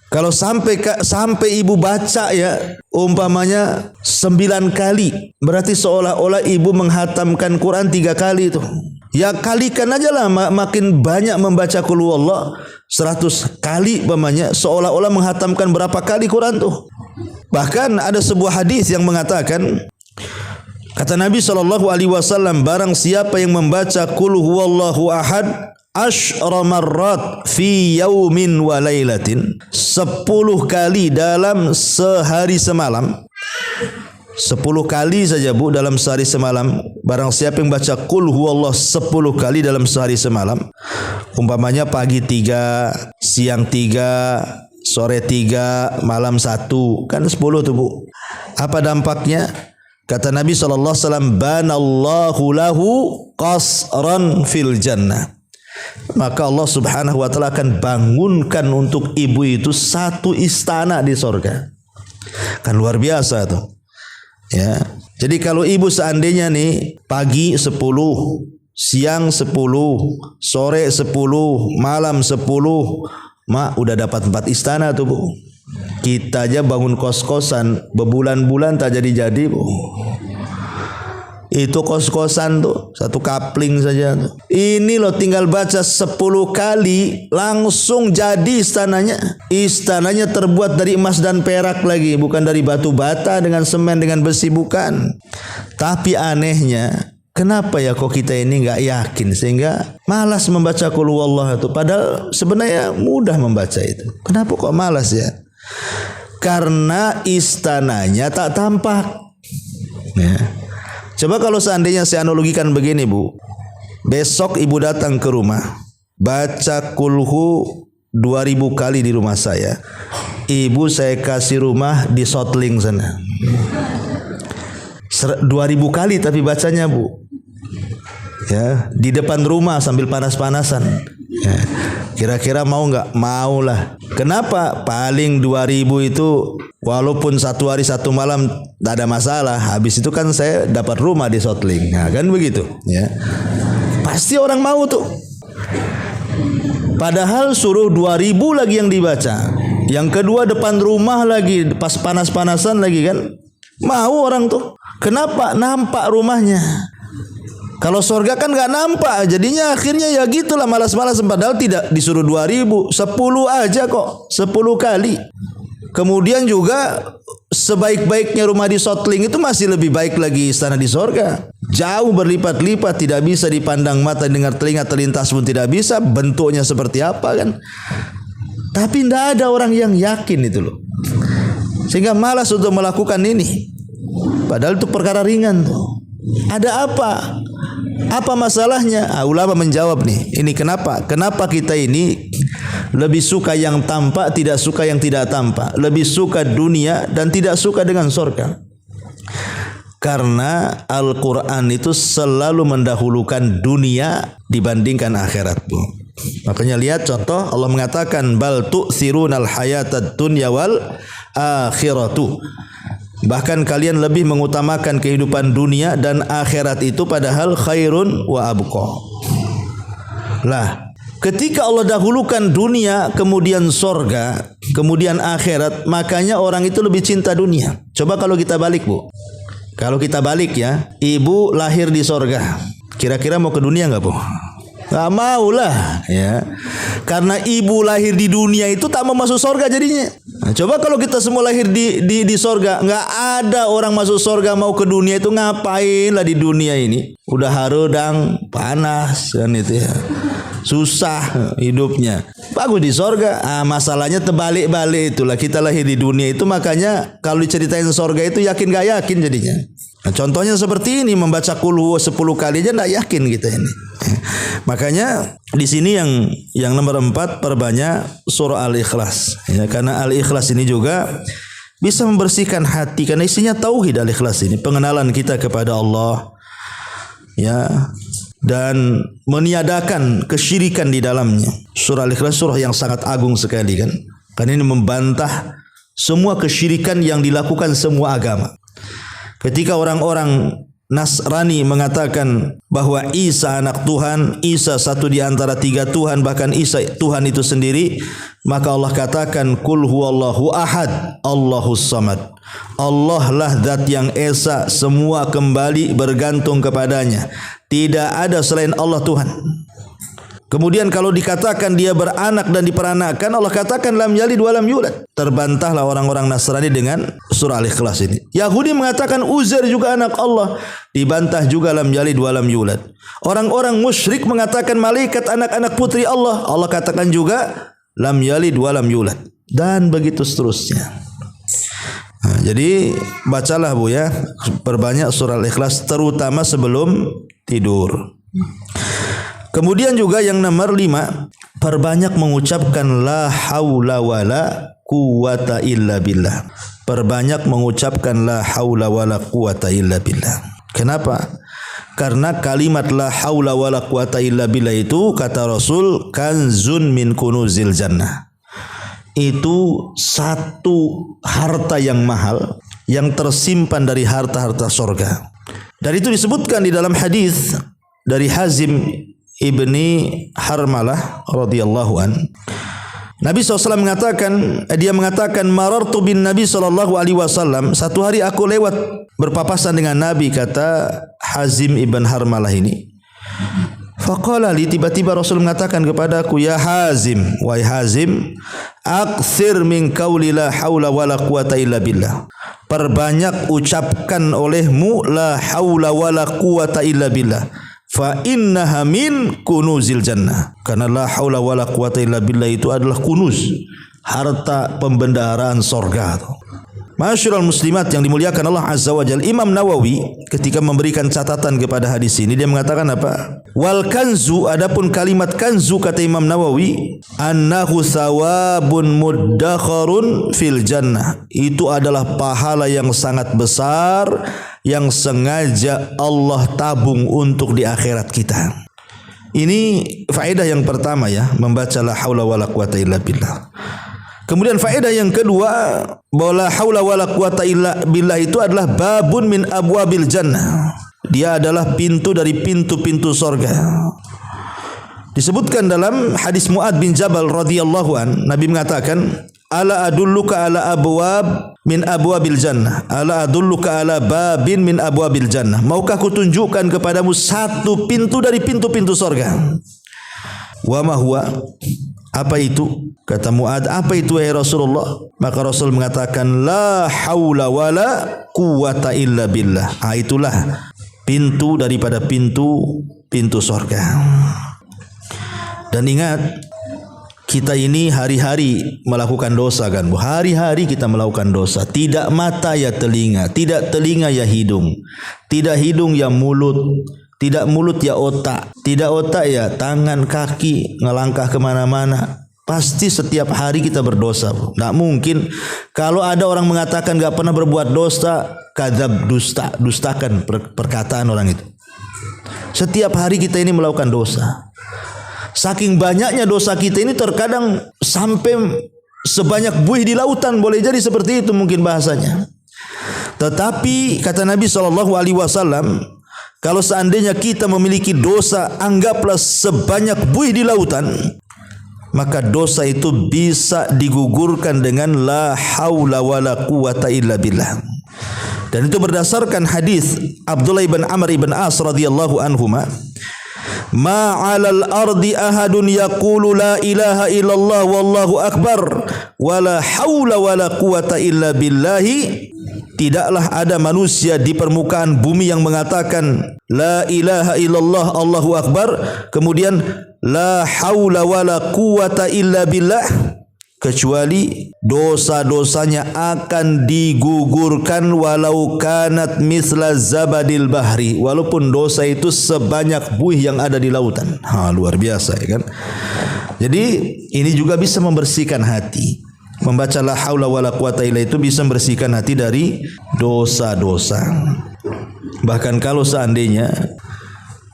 Kalau sampai ibu baca ya umpamanya 9 kali, berarti seolah-olah ibu menghatamkan Quran 3 kali itu. Ya kalikan aja lah, makin banyak membaca qul huwallah 100 kali umpamanya, seolah-olah menghatamkan berapa kali Quran tuh. Bahkan ada sebuah hadis yang mengatakan, kata Nabi SAW, barang siapa yang membaca qul huwallahu ahad asyra marrat fi yaumin wa lailatin, 10 kali dalam sehari semalam. 10 kali saja Bu dalam sehari semalam. Barang siapa yang baca qul huwallah 10 kali dalam sehari semalam, umpamanya pagi 3, siang 3, sore 3, malam 1, kan 10 tuh Bu. Apa dampaknya? Kata Nabi SAW, banallahu lahu qasran fil jannah. Maka Allah Subhanahu wa taala akan bangunkan untuk ibu itu satu istana di sorga. Kan luar biasa tuh. Ya. Jadi kalau ibu seandainya nih pagi 10, siang 10, sore 10, malam 10, mak udah dapat 4 istana tuh Bu. Kita aja bangun kos-kosan berbulan-bulan tak jadi-jadi Bu. Itu kos-kosan tuh, satu kapling saja tuh. Ini loh tinggal baca 10 kali langsung jadi istananya. Istananya terbuat dari emas dan perak lagi, bukan dari batu bata dengan semen dengan besi, bukan. Tapi anehnya, kenapa ya kok kita ini nggak yakin sehingga malas membaca qul huwallah itu, padahal sebenarnya mudah membaca itu. Kenapa kok malas ya? Karena istananya tak tampak. Ya. Coba kalau seandainya saya analogikan begini Bu, besok ibu datang ke rumah, baca kulhu 2000 kali di rumah saya, ibu saya kasih rumah di Sotling sana, 2000 kali tapi bacanya Bu, ya di depan rumah sambil panas-panasan. Ya. Kira-kira mau nggak? Mau lah. Kenapa? Paling 2000 itu walaupun 1 hari 1 malam tidak ada masalah. Habis itu kan saya dapat rumah di Sotling. Nah, kan begitu. Ya. Pasti orang mau tuh. Padahal suruh 2000 lagi yang dibaca. Yang kedua depan rumah lagi pas panas-panasan lagi kan. Mau orang tuh. Kenapa? Nampak rumahnya. Kalau surga kan nggak nampak, jadinya akhirnya ya gitulah malas-malas. Padahal tidak disuruh 2000, 10 aja kok, 10 kali. Kemudian juga sebaik-baiknya rumah di Sotling itu masih lebih baik lagi istana di surga. Jauh berlipat-lipat, tidak bisa dipandang mata, dengar telinga, terlintas pun tidak bisa. Bentuknya seperti apa kan? Tapi tidak ada orang yang yakin itu loh, sehingga malas untuk melakukan ini. Padahal itu perkara ringan tuh. Ada apa? Apa masalahnya? Ulama menjawab nih. Ini kenapa? Kenapa kita ini lebih suka yang tampak, tidak suka yang tidak tampak, lebih suka dunia dan tidak suka dengan surga? Karena Al-Quran itu selalu mendahulukan dunia dibandingkan akhirat Bu. Makanya lihat contoh, Allah mengatakan bal tu'thirunal hayatad dunya wal akhiratu. Bahkan kalian lebih mengutamakan kehidupan dunia dan akhirat itu, padahal khairun wa abqa. Lah, ketika Allah dahulukan dunia, kemudian sorga, kemudian akhirat, makanya orang itu lebih cinta dunia. Coba kalau kita balik Bu. Kalau kita balik ya, ibu lahir di sorga, kira-kira mau ke dunia nggak Bu? Nggak mau lah ya. Karena ibu lahir di dunia itu tak mau masuk sorga jadinya. Nah, coba kalau kita semua lahir di sorga, nggak ada orang masuk sorga mau ke dunia, itu ngapain lah di dunia ini? Udah harudang, panas kan itu ya. Susah hidupnya. Bagus di sorga. Masalahnya terbalik-balik itulah, kita lahir di dunia itu, makanya kalau diceritain sorga itu yakin gak yakin jadinya. Nah, contohnya seperti ini, membaca qul huwa 10 kali aja enggak yakin kita ini. Makanya di sini yang nomor 4, perbanyak surah Al-Ikhlas. Ya, karena Al-Ikhlas ini juga bisa membersihkan hati, karena isinya tauhid. Al-Ikhlas ini pengenalan kita kepada Allah. Ya, dan meniadakan kesyirikan di dalamnya. Surah Al-Ikhlas surah yang sangat agung sekali kan. Karena ini membantah semua kesyirikan yang dilakukan semua agama. Ketika orang-orang Nasrani mengatakan bahwa Isa anak Tuhan, Isa satu di antara 3 Tuhan, bahkan Isa Tuhan itu sendiri, maka Allah katakan qul huwallahu ahad, Allahus samad. Allah lah zat yang esa, semua kembali bergantung kepadanya. Tidak ada selain Allah Tuhan. Kemudian kalau dikatakan dia beranak dan diperanakan, Allah katakan lam yalid wa lam yulad. Terbantahlah orang-orang Nasrani dengan surah Al-Ikhlas ini. Yahudi mengatakan Uzair juga anak Allah, dibantah juga lam yalid wa lam yulad. Orang-orang musyrik mengatakan malaikat anak-anak putri Allah, Allah katakan juga lam yalid wa lam yulad. Dan begitu seterusnya. Nah, jadi bacalah Bu ya, perbanyak surah Al-Ikhlas terutama sebelum tidur. Kemudian juga yang nomor 5, perbanyak mengucapkan la haula wala quwata illa billah. Perbanyak mengucapkan la haula wala quwata illa billah. Kenapa? Karena kalimat la haula wala quwata illa billah itu kata Rasul kanzun min kunuzil jannah. Itu satu harta yang mahal yang tersimpan dari harta-harta surga. Dan itu disebutkan di dalam hadis dari Hazim ibni Harmalah radhiyallahu an. Nabi SAW mengatakan, dia mengatakan marartu bin Nabi SAW, satu hari aku lewat berpapasan dengan Nabi, kata Hazim ibn Harmalah ini. Faqala li, tiba-tiba Rasul mengatakan kepadaku, ya Hazim, wahai Hazim, aktsir min qauli la haula wala quwata illa billah. Perbanyak ucapkan olehmu la haula wala quwata illa billah. Fa innaha min kunuzil jannah. Karena la haula wala quwata illa billah itu adalah kunuz, harta pembendaharaan sorga. Masyarul muslimat yang dimuliakan Allah Azza wa Jalla, Imam Nawawi ketika memberikan catatan kepada hadis ini, dia mengatakan apa? Wal kanzu, adapun kalimat kanzu kata Imam Nawawi, annahu thawabun muddakharun fil jannah. Itu adalah pahala yang sangat besar yang sengaja Allah tabung untuk di akhirat kita. Ini faedah yang pertama ya, membaca la haula wala quwata illa billah. Kemudian faedah yang kedua, bahwa la haula wala quwata illa billah itu adalah babun min abwabil jannah. Dia adalah pintu dari pintu-pintu surga. Disebutkan dalam hadis Mu'ad bin Jabal radhiyallahu an, Nabi mengatakan, ala adulluka ala abwab min abwabil jannah, ala adulluka ala babin min abwabil jannah. Maukah kutunjukkan kepadamu satu pintu dari pintu-pintu surga? Wa ma huwa? Apa itu? Kata Mu'ad, apa itu ya Rasulullah? Maka Rasul mengatakan la haula wala quwata illa billah. Itulah pintu daripada pintu surga. Dan ingat, kita ini hari-hari melakukan dosa kan, Bu? Hari-hari kita melakukan dosa. Tidak mata ya telinga, tidak telinga ya hidung, tidak hidung ya mulut, tidak mulut ya otak, tidak otak ya tangan, kaki, ngelangkah kemana-mana. Pasti setiap hari kita berdosa, Bu. Nggak mungkin. Kalau ada orang mengatakan nggak pernah berbuat dosa, kadzab, dustakan perkataan orang itu. Setiap hari kita ini melakukan dosa. Saking banyaknya dosa kita ini terkadang sampai sebanyak buih di lautan, boleh jadi seperti itu mungkin bahasanya. Tetapi kata Nabi SAW, kalau seandainya kita memiliki dosa, anggaplah sebanyak buih di lautan, maka dosa itu bisa digugurkan dengan la haula wala quwata illa billah. Dan itu berdasarkan hadis Abdullah ibn Amr ibn As radhiyallahu anhuma, ma 'alal ardi ahadun yaqulu la ilaha illallah wallahu akbar wala haula wala quwata illa billahi. Tidaklah ada manusia di permukaan bumi yang mengatakan la ilaha illallah Allahu akbar, kemudian la haula wala quwata illa billah, kecuali dosa-dosanya akan digugurkan walau kanat misla zabadil bahri, walaupun dosa itu sebanyak buih yang ada di lautan. Luar biasa ya kan. Jadi ini juga bisa membersihkan hati. Membaca la haula wala quwata illa itu bisa membersihkan hati dari dosa-dosa. Bahkan kalau seandainya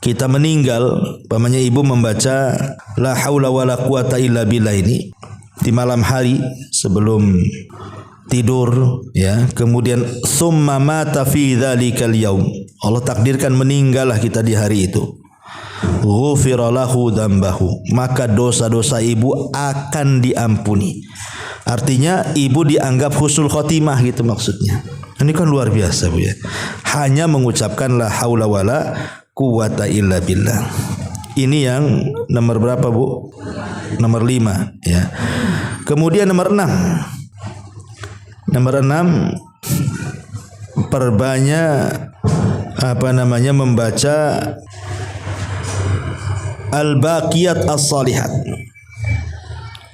kita meninggal, pamannya ibu membaca la haula wala quwata illa billah ini di malam hari sebelum tidur ya, kemudian summa mata fi dzalikal yaum, Allah takdirkan meninggallah kita di hari itu, ghufira lahu dzambahu, maka dosa-dosa ibu akan diampuni. Artinya ibu dianggap husnul khotimah gitu maksudnya. Ini kan luar biasa Bu ya. Hanya mengucapkan la haula wala quwata illa billah. Ini yang nomor berapa Bu? Nomor 5 ya. Kemudian nomor 6. Nomor 6, perbanyak membaca al-baqiyat as-salihat.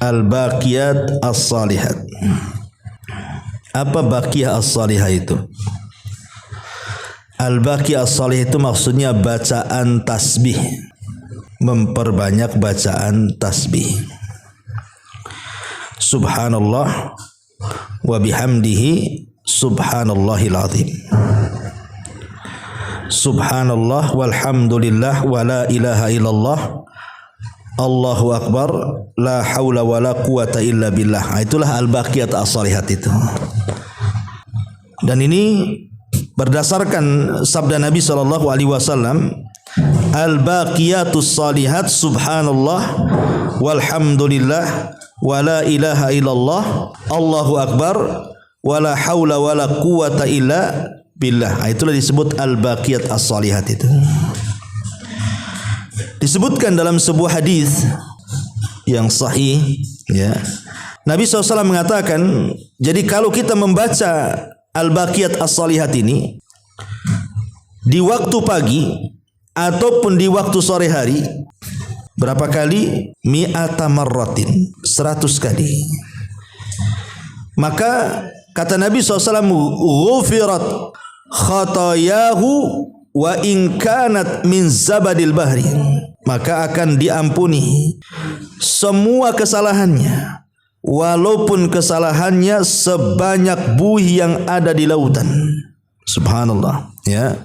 Al-baqiyat as-salihat. Apa baqiyah as-salihah itu? Al-baqiyah as-salihah itu maksudnya bacaan tasbih. Memperbanyak bacaan tasbih. Subhanallah wa bihamdihi subhanallahil azim. Subhanallah walhamdulillah wa la ilaha illallah Allahu akbar la haula wa la quwata illa billah. Itulah al-baqiyat as-salihat itu. Dan ini berdasarkan sabda Nabi SAW, al-baqiyatus salihat subhanallah walhamdulillah wa la ilaha illallah Allahu akbar wa la haula wa la quwata illa billah. Itulah disebut al-baqiyat as-salihat itu. Disebutkan dalam sebuah hadis yang sahih ya. Nabi SAW mengatakan, jadi kalau kita membaca al-baqiyat as-salihat ini di waktu pagi ataupun di waktu sore hari, berapa kali? Mi'ata marratin, 100 kali. Maka kata Nabi SAW, ghufirat khatayahu wa in kanat min zabadil bahri, maka akan diampuni semua kesalahannya walaupun kesalahannya sebanyak buih yang ada di lautan. Subhanallah ya.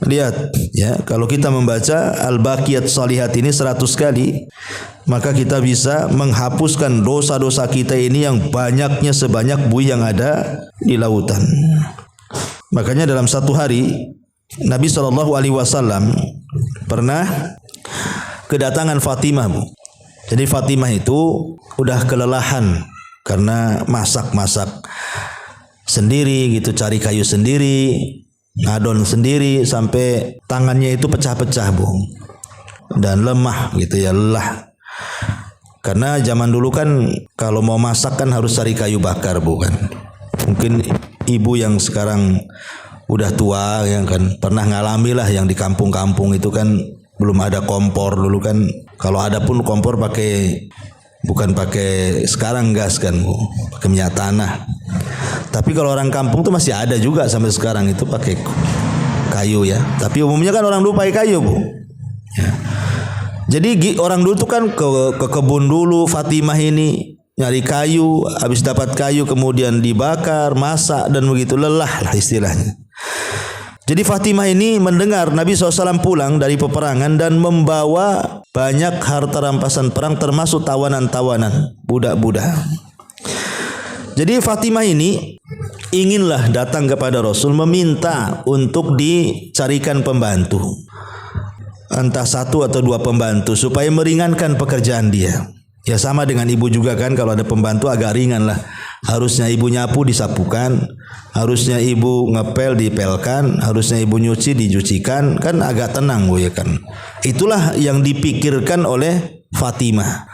Lihat ya, kalau kita membaca al-baqiyat salihat ini 100 kali, maka kita bisa menghapuskan dosa-dosa kita ini yang banyaknya sebanyak buih yang ada di lautan. Makanya dalam satu hari Nabi SAW pernah kedatangan Fatimah Bu. Jadi Fatimah itu udah kelelahan karena masak-masak sendiri gitu, cari kayu sendiri, ngadon sendiri, sampai tangannya itu pecah-pecah Bu, dan lemah gitu ya, lelah. Karena zaman dulu kan kalau mau masak kan harus cari kayu bakar Bu kan. Mungkin ibu yang sekarang udah tua yang kan pernah ngalami lah, yang di kampung-kampung itu kan belum ada kompor dulu kan. Kalau ada pun kompor bukan pakai sekarang gas kan Bu, pakai minyak tanah. Tapi kalau orang kampung tuh masih ada juga sampai sekarang itu pakai kayu ya. Tapi umumnya kan orang dulu pakai kayu Bu ya. Jadi orang dulu tuh kan ke kebun dulu, Fatimah ini nyari kayu, habis dapat kayu kemudian dibakar, masak, dan begitu, lelah lah istilahnya. Jadi Fatimah ini mendengar Nabi SAW pulang dari peperangan dan membawa banyak harta rampasan perang, termasuk tawanan-tawanan, budak-budak. Jadi Fatimah ini inginlah datang kepada Rasul meminta untuk dicarikan pembantu, entah 1 atau 2 pembantu, supaya meringankan pekerjaan dia. Ya sama dengan ibu juga kan, kalau ada pembantu agak ringan lah. Harusnya ibu nyapu disapukan, harusnya ibu ngepel dipelkan, harusnya ibu nyuci dicucikan, kan agak tenang Bu ya kan. Itulah yang dipikirkan oleh Fatimah.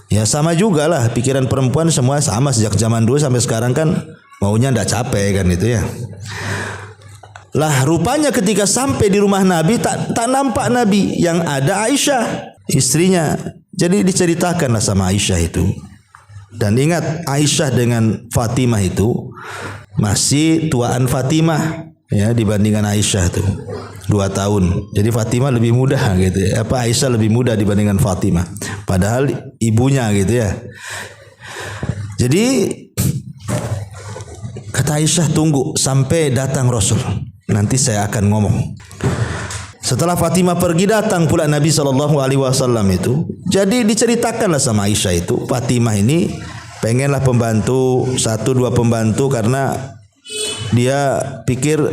Ya sama juga lah, pikiran perempuan semua sama sejak zaman dulu sampai sekarang kan, maunya ndak capek kan itu ya. Lah rupanya ketika sampai di rumah Nabi tak nampak Nabi, yang ada Aisyah istrinya. Jadi diceritakanlah sama Aisyah itu. Dan ingat, Aisyah dengan Fatimah itu masih tuaan Fatimah ya dibandingkan Aisyah itu 2 tahun. Jadi Fatimah lebih muda gitu ya. Aisyah lebih muda dibandingkan Fatimah. Padahal ibunya gitu ya. Jadi kata Aisyah, tunggu sampai datang Rasul, nanti saya akan ngomong. Setelah Fatimah pergi, datang pula Nabi SAW itu. Jadi diceritakanlah sama Aisyah itu, Fatimah ini pengenlah pembantu, 1-2 pembantu, karena dia pikir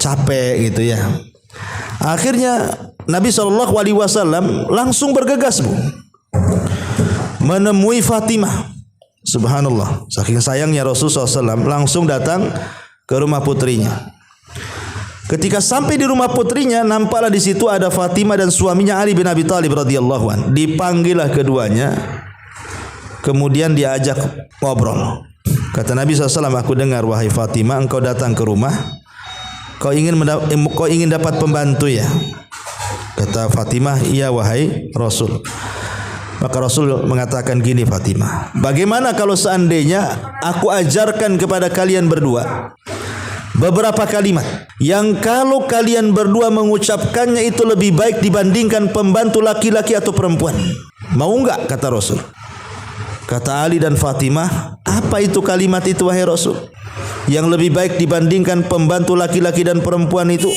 capek gitu ya. Akhirnya Nabi SAW langsung bergegas, Bu, menemui Fatimah. Subhanallah, saking sayangnya Rasulullah SAW langsung datang ke rumah putrinya. Ketika sampai di rumah putrinya, nampaklah di situ ada Fatimah dan suaminya Ali bin Abi Thalib radhiyallahu anhu. Dipanggillah keduanya, kemudian diajak ngobrol. Kata Nabi SAW, aku dengar wahai Fatimah, engkau datang ke rumah, kau ingin dapat pembantu ya? Kata Fatimah, iya wahai Rasul. Maka Rasul mengatakan gini, Fatimah, bagaimana kalau seandainya aku ajarkan kepada kalian berdua beberapa kalimat yang kalau kalian berdua mengucapkannya itu lebih baik dibandingkan pembantu laki-laki atau perempuan? Mau enggak? Kata Rasul. Kata Ali dan Fatimah, apa itu kalimat itu wahai Rasul, yang lebih baik dibandingkan pembantu laki-laki dan perempuan itu?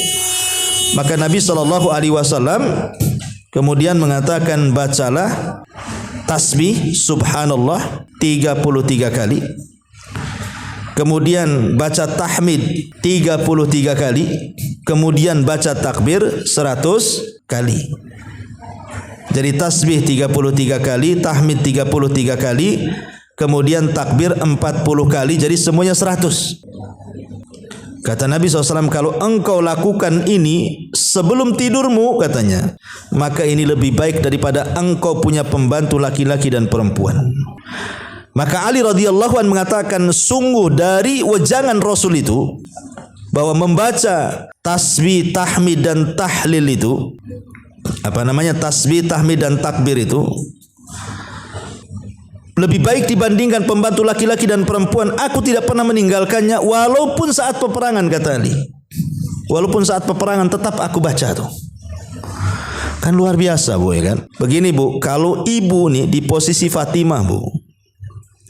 Maka Nabi SAW kemudian mengatakan, bacalah tasbih subhanallah 33 kali. Kemudian baca tahmid 33 kali. Kemudian baca takbir 100 kali. Jadi tasbih 33 kali, tahmid 33 kali, kemudian takbir 40 kali, jadi semuanya 100. Kata Nabi SAW, kalau engkau lakukan ini sebelum tidurmu, katanya, maka ini lebih baik daripada engkau punya pembantu laki-laki dan perempuan. Maka Ali radhiyallahu anhu mengatakan, sungguh dari wejangan Rasul itu, bahwa membaca tasbih, tahmid dan tahlil itu, tasbih, tahmid dan takbir itu lebih baik dibandingkan pembantu laki-laki dan perempuan. Aku tidak pernah meninggalkannya walaupun saat peperangan, kata Ali. Walaupun saat peperangan tetap aku baca tuh. Kan luar biasa, Bu, ya kan? Begini, Bu, kalau ibu nih di posisi Fatimah, Bu,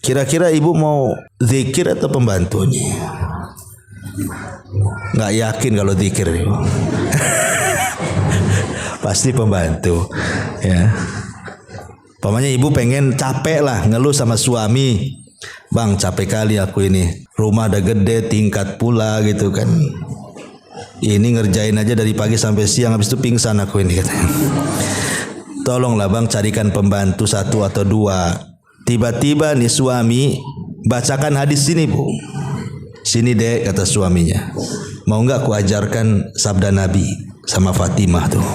kira-kira ibu mau zikir atau pembantunya? Nggak yakin kalau zikir, Bu. Pasti pembantu, ya. Pamannya ibu pengen capek lah, ngeluh sama suami, bang capek kali aku ini, rumah udah gede, tingkat pula gitu kan, ini ngerjain aja dari pagi sampai siang, habis itu pingsan aku ini, katanya. Tolonglah bang carikan pembantu 1 atau 2. Tiba-tiba nih suami bacakan hadis sini, Bu. Sini dek, kata suaminya, mau nggak aku ajarkan sabda Nabi sama Fatimah tuh.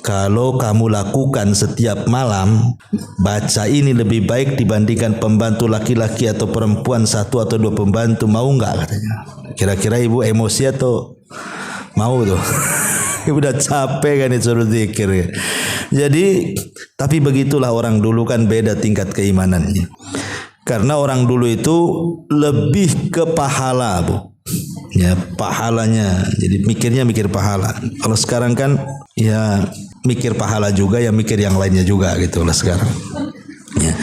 Kalau kamu lakukan setiap malam, baca ini lebih baik dibandingkan pembantu laki-laki atau perempuan 1 atau 2 pembantu, mau enggak, katanya. Kira-kira ibu emosi atau mau tuh? Ibu udah capek kan disuruh zikir ya. Jadi, tapi begitulah orang dulu kan, beda tingkat keimanannya. Karena orang dulu itu lebih ke pahala, Bu. Ya, pahalanya. Jadi mikir pahala. Kalau sekarang kan ya mikir pahala juga, ya mikir yang lainnya juga gitu lah sekarang. Ya.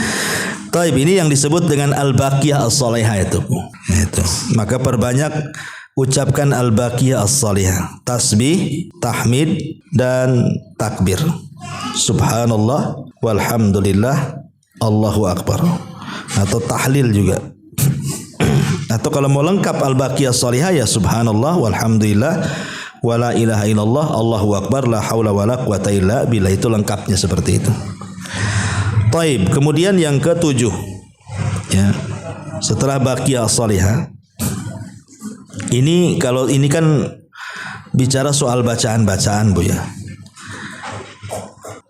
Taib, ini yang disebut dengan al-baqiyah as-salihah itu. Itu. Maka perbanyak ucapkan al-baqiyah as-salihah. Tasbih, tahmid dan takbir. Subhanallah walhamdulillah Allahu akbar. Atau tahlil juga. Atau kalau mau lengkap al-baqiyah as-salihah, ya subhanallah walhamdulillah wala ilaha illallah Allahu akbar la haula wala quwata illa billah. Itu lengkapnya seperti itu. Taib. Kemudian yang ke-7, ya, setelah baqiyah as-salihah, ini kalau ini kan bicara soal bacaan-bacaan, Bu, ya.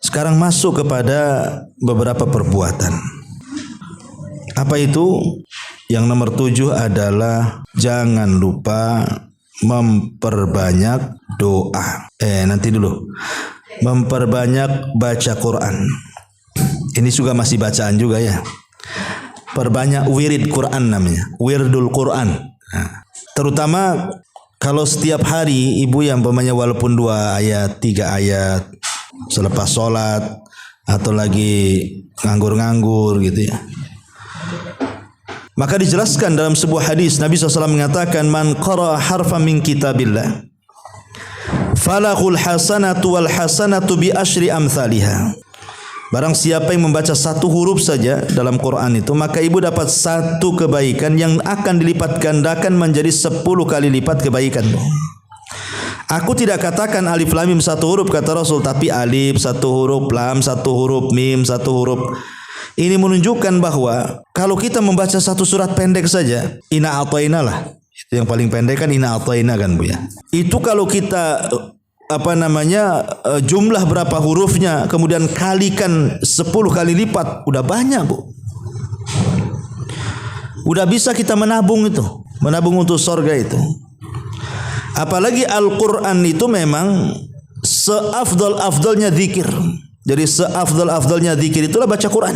Sekarang masuk kepada beberapa perbuatan. Apa itu? Yang nomor 7 adalah jangan lupa memperbanyak doa. Nanti dulu. Memperbanyak baca Quran. Ini juga masih bacaan juga ya. Perbanyak wirid Quran namanya. Wirdul Quran. Nah, terutama kalau setiap hari ibu yang umpamanya walaupun 2 ayat, 3 ayat selepas sholat atau lagi nganggur-nganggur gitu ya. Maka dijelaskan dalam sebuah hadis Nabi SAW mengatakan, man qara'a harfan min kitabillah falahul hasanatu wal hasanatu bi asyri amthaliha Barang siapa yang membaca satu huruf saja dalam Quran itu, maka ibu dapat satu kebaikan yang akan dilipat gandakan menjadi 10 kali lipat kebaikan. Aku tidak katakan alif lam mim satu huruf kata Rasul, tapi alif satu huruf, lam satu huruf, mim satu huruf. Ini menunjukkan bahwa kalau kita membaca satu surat pendek saja, inna a'thaina lah. Itu yang paling pendek kan inna a'thaina kan Bu ya. Itu kalau kita jumlah berapa hurufnya kemudian kalikan 10 kali lipat, udah banyak Bu. Udah bisa kita menabung itu, menabung untuk surga itu. Apalagi Al-Quran itu memang seafdal-afdalnya zikir. Jadi seafdal-afdalnya zikir itulah baca Quran.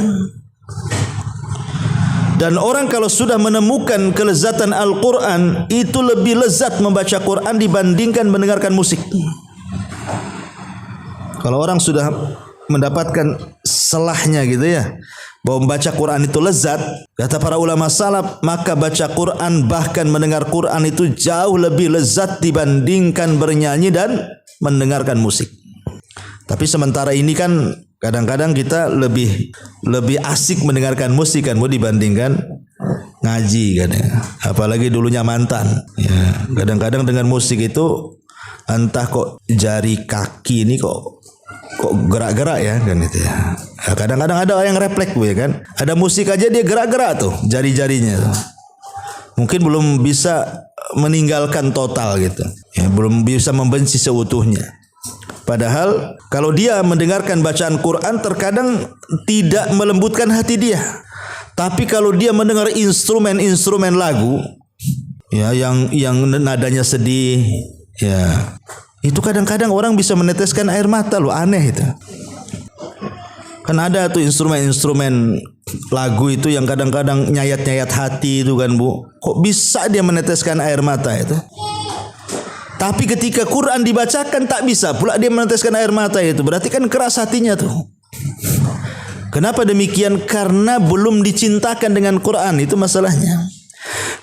Dan orang kalau sudah menemukan kelezatan Al-Quran, itu lebih lezat membaca Quran dibandingkan mendengarkan musik. Kalau orang sudah mendapatkan selahnya gitu ya, bahwa membaca Quran itu lezat, kata para ulama salaf, maka baca Quran bahkan mendengar Quran itu jauh lebih lezat dibandingkan bernyanyi dan mendengarkan musik. Tapi sementara ini kan kadang-kadang kita lebih asik mendengarkan musik kan, mau dibandingkan ngaji kan ya. Apalagi dulunya mantan. Ya, kadang-kadang dengan musik itu entah kok jari kaki ini kok gerak-gerak ya kan itu ya. Kadang-kadang ada yang refleks Bu ya kan. Ada musik aja dia gerak-gerak tuh jari-jarinya tuh. Mungkin belum bisa meninggalkan total gitu. Ya, belum bisa membenci seutuhnya. Padahal kalau dia mendengarkan bacaan Quran terkadang tidak melembutkan hati dia. Tapi kalau dia mendengar instrumen lagu ya yang nadanya sedih ya, itu kadang-kadang orang bisa meneteskan air mata loh, aneh itu. Kan ada tuh instrumen lagu itu yang kadang-kadang nyayat-nyayat hati itu kan Bu. Kok bisa dia meneteskan air mata itu? Tapi ketika Quran dibacakan tak bisa pula dia meneteskan air mata itu. Berarti kan keras hatinya tuh. Kenapa demikian? Karena belum dicintakan dengan Quran, itu masalahnya.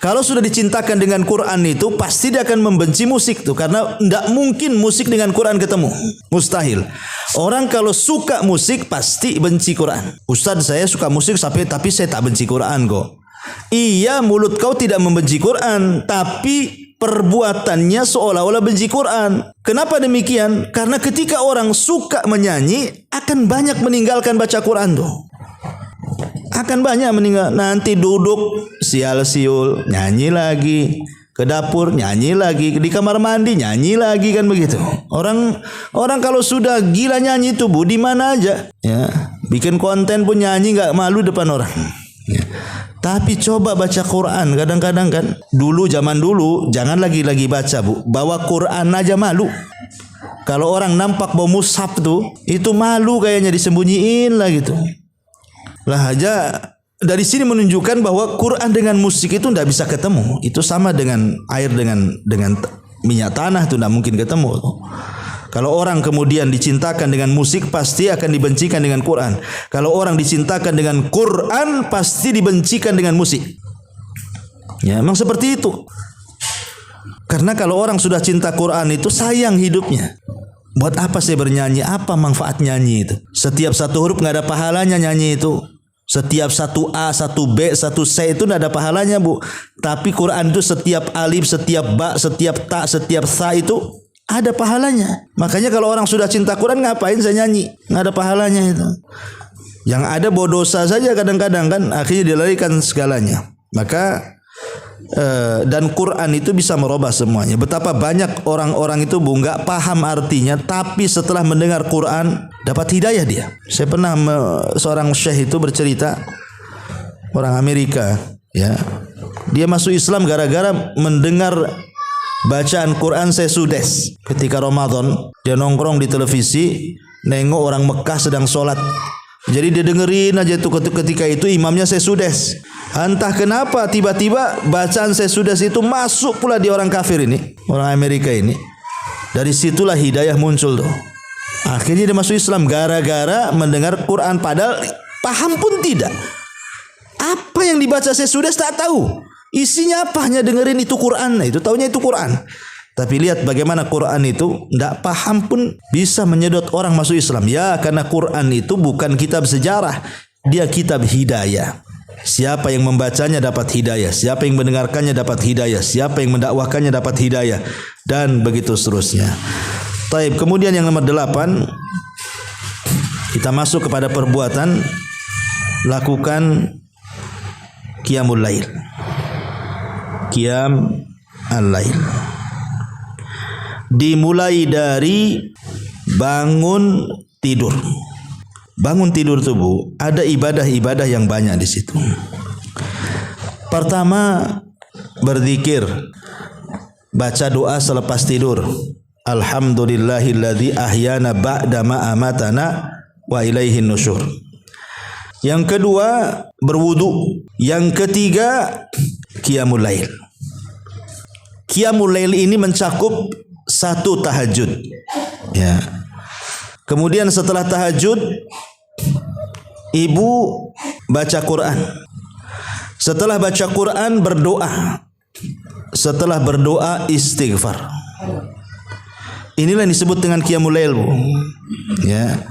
Kalau sudah dicintakan dengan Quran itu pasti dia akan membenci musik tuh, karena tidak mungkin musik dengan Quran ketemu, mustahil. Orang kalau suka musik pasti benci Quran. Ustaz saya suka musik tapi saya tak benci Quran kok. Iya, mulut kau tidak membenci Quran, tapi perbuatannya seolah-olah benci Quran. Kenapa demikian? Karena ketika orang suka menyanyi akan banyak meninggalkan baca Quran tuh. Akan banyak meninggal. Nanti duduk sial-siul, nyanyi lagi. Ke dapur nyanyi lagi, di kamar mandi nyanyi lagi, kan begitu. Orang kalau sudah gila nyanyi itu Bu, di mana aja ya. Bikin konten pun nyanyi enggak malu depan orang. Ya. Tapi coba baca Quran, kadang-kadang kan zaman dulu jangan lagi baca Bu, bawa Quran aja malu. Kalau orang nampak bawa mushaf tuh, itu malu kayaknya, disembunyiin lah gitu. Lah aja dari sini menunjukkan bahwa Quran dengan musik itu tidak bisa ketemu. Itu sama dengan air dengan minyak tanah itu tidak mungkin ketemu. Kalau orang kemudian dicintakan dengan musik pasti akan dibencikan dengan Quran. Kalau orang dicintakan dengan Quran pasti dibencikan dengan musik. Ya, memang seperti itu. Karena kalau orang sudah cinta Quran itu sayang hidupnya. Buat apa saya bernyanyi? Apa manfaat nyanyi itu? Setiap satu huruf nggak ada pahalanya nyanyi itu. Setiap satu A, satu B, satu C itu tidak ada pahalanya Bu. Tapi Quran itu setiap alif, setiap ba, setiap ta, setiap sa itu ada pahalanya. Makanya kalau orang sudah cinta Quran, ngapain saya nyanyi? Nggak ada pahalanya itu. Yang ada bawa dosa saja kadang-kadang kan, akhirnya dilarikan segalanya. Maka dan Quran itu bisa merubah semuanya. Betapa banyak orang-orang itu Bu nggak paham artinya, tapi setelah mendengar Quran dapat hidayah dia. Saya pernah seorang syekh itu bercerita, orang Amerika ya. Dia masuk Islam gara-gara mendengar bacaan Quran sesudes. Ketika Ramadan dia nongkrong di televisi, nengok orang Mekah sedang sholat. Jadi dia dengerin aja tuh, ketika itu imamnya sesudes. Entah kenapa tiba-tiba bacaan sesudes itu masuk pula di orang kafir ini, orang Amerika ini. Dari situlah hidayah muncul tuh. Akhirnya dia masuk Islam gara-gara mendengar Quran, padahal paham pun tidak. Apa yang dibaca sesudes tak tahu. Isinya apa, hanya dengerin itu Quran. Nah, itu taunya itu Quran. Tapi lihat bagaimana Quran itu tidak paham pun bisa menyedot orang masuk Islam. Ya, karena Quran itu bukan kitab sejarah, dia kitab hidayah. Siapa yang membacanya dapat hidayah, siapa yang mendengarkannya dapat hidayah, siapa yang mendakwahkannya dapat hidayah, dan begitu seterusnya. Taib. Kemudian yang nomor 8, kita masuk kepada perbuatan lakukan qiyamul lail. Qiyam al-lail dimulai dari bangun tidur. Bangun tidur tubuh, ada ibadah-ibadah yang banyak di situ. Pertama, berzikir, baca doa selepas tidur. Alhamdulillahilladzi ahyana ba'da ma amatana wa ilaihin nusyur. Yang kedua, berwudu. Yang ketiga, qiyamul lail. Qiyamul lail ini mencakup satu tahajud. Ya. Kemudian setelah tahajud, ibu baca Quran. Setelah baca Quran, berdoa. Setelah berdoa, istighfar. Inilah yang disebut dengan qiyamul lail, Bu. Ya.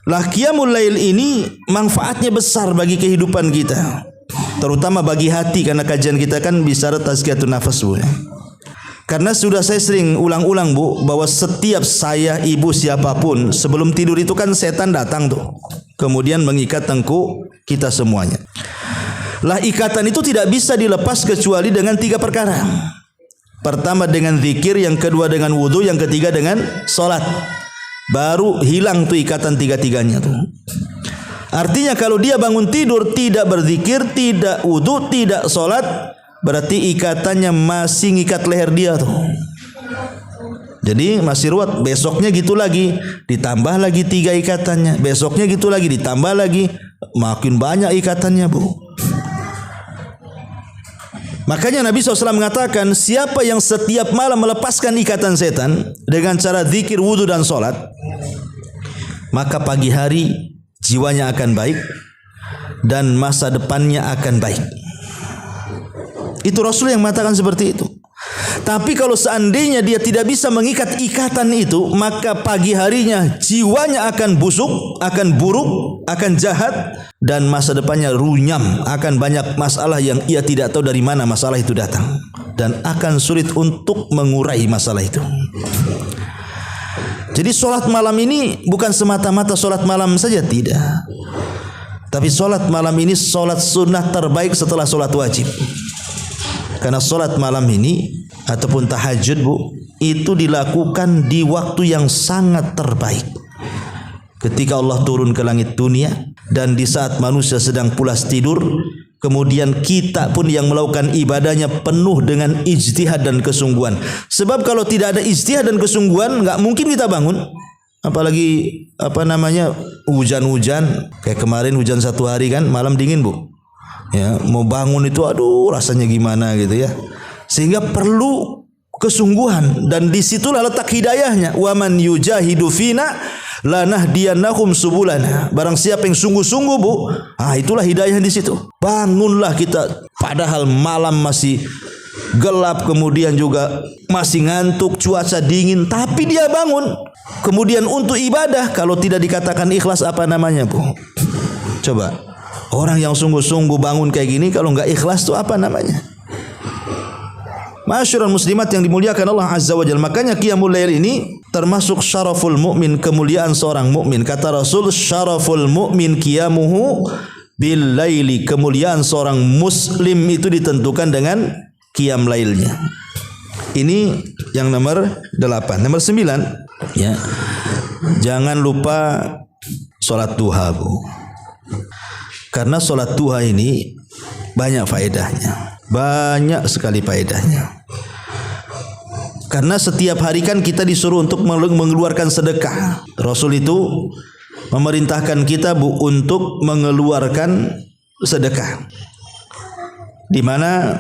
Lah qiyamul lail ini manfaatnya besar bagi kehidupan kita, terutama bagi hati, karena kajian kita kan bicara tazkiyatun nafas, Bu. Ya. Karena sudah saya sering ulang-ulang, Bu, bahwa setiap saya, ibu, siapapun sebelum tidur itu kan setan datang tuh, kemudian mengikat tengkuk kita semuanya. Lah ikatan itu tidak bisa dilepas kecuali dengan 3 perkara. Pertama dengan zikir, yang kedua dengan wudu, yang ketiga dengan salat. Baru hilang tuh ikatan 3-tiganya tuh. Artinya kalau dia bangun tidur tidak berzikir, tidak wudu, tidak salat, berarti ikatannya masih ngikat leher dia tuh. Jadi masih ruwet. Besoknya gitu lagi, ditambah lagi 3 ikatannya. Besoknya gitu lagi, ditambah lagi, makin banyak ikatannya, Bu. Makanya Nabi SAW mengatakan, siapa yang setiap malam melepaskan ikatan setan dengan cara zikir, wudu dan salat, maka pagi hari jiwanya akan baik dan masa depannya akan baik. Itu Rasul yang mengatakan seperti itu. Tapi kalau seandainya dia tidak bisa mengikat ikatan itu, maka pagi harinya jiwanya akan busuk, akan buruk, akan jahat, dan masa depannya runyam, akan banyak masalah yang ia tidak tahu dari mana masalah itu datang, dan akan sulit untuk mengurai masalah itu. Jadi solat malam ini bukan semata-mata solat malam saja, tidak. Tapi solat malam ini solat sunnah terbaik setelah solat wajib. Karena solat malam ini ataupun tahajud, Bu, itu dilakukan di waktu yang sangat terbaik. Ketika Allah turun ke langit dunia dan di saat manusia sedang pulas tidur, kemudian kita pun yang melakukan ibadahnya penuh dengan ijtihad dan kesungguhan. Sebab kalau tidak ada ijtihad dan kesungguhan, enggak mungkin kita bangun. Apalagi hujan-hujan, kayak kemarin hujan 1 hari kan, malam dingin, Bu. Ya, mau bangun itu aduh rasanya gimana gitu ya. Sehingga perlu kesungguhan, dan disitulah letak hidayahnya. Wa man yujahidu fina lanahdiyannahum subulana. Barang siapa yang sungguh-sungguh, Bu, itulah hidayah di situ. Bangunlah kita padahal malam masih gelap, kemudian juga masih ngantuk, cuaca dingin, tapi dia bangun. Kemudian untuk ibadah, kalau tidak dikatakan ikhlas apa namanya, Bu? Coba. Orang yang sungguh-sungguh bangun kayak gini, kalau enggak ikhlas itu apa namanya? Masyarul muslimat yang dimuliakan Allah Azza wa Jalla. Makanya qiyamul lail ini termasuk syaraful mukmin, kemuliaan seorang mukmin. Kata Rasul, syaraful mukmin qiyamuhu bil laili. Kemuliaan seorang muslim itu ditentukan dengan qiyam lailnya. Ini yang nomor 8. Nomor 9, ya. Jangan lupa salat duha, Bu. Karena salat duha ini banyak faedahnya. Banyak sekali faedahnya. Karena setiap hari kan kita disuruh untuk mengeluarkan sedekah. Rasul itu memerintahkan kita, Bu, untuk mengeluarkan sedekah. Di mana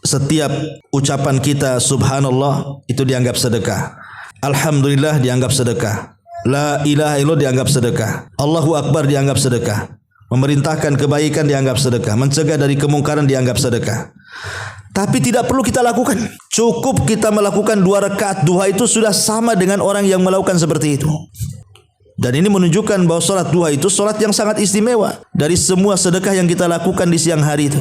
setiap ucapan kita subhanallah itu dianggap sedekah. Alhamdulillah dianggap sedekah. La ilaha illallah dianggap sedekah. Allahu akbar dianggap sedekah. Memerintahkan kebaikan dianggap sedekah, mencegah dari kemungkaran dianggap sedekah. Tapi tidak perlu kita lakukan. Cukup kita melakukan 2 rakaat duha itu sudah sama dengan orang yang melakukan seperti itu. Dan ini menunjukkan bahwa salat duha itu salat yang sangat istimewa dari semua sedekah yang kita lakukan di siang hari itu.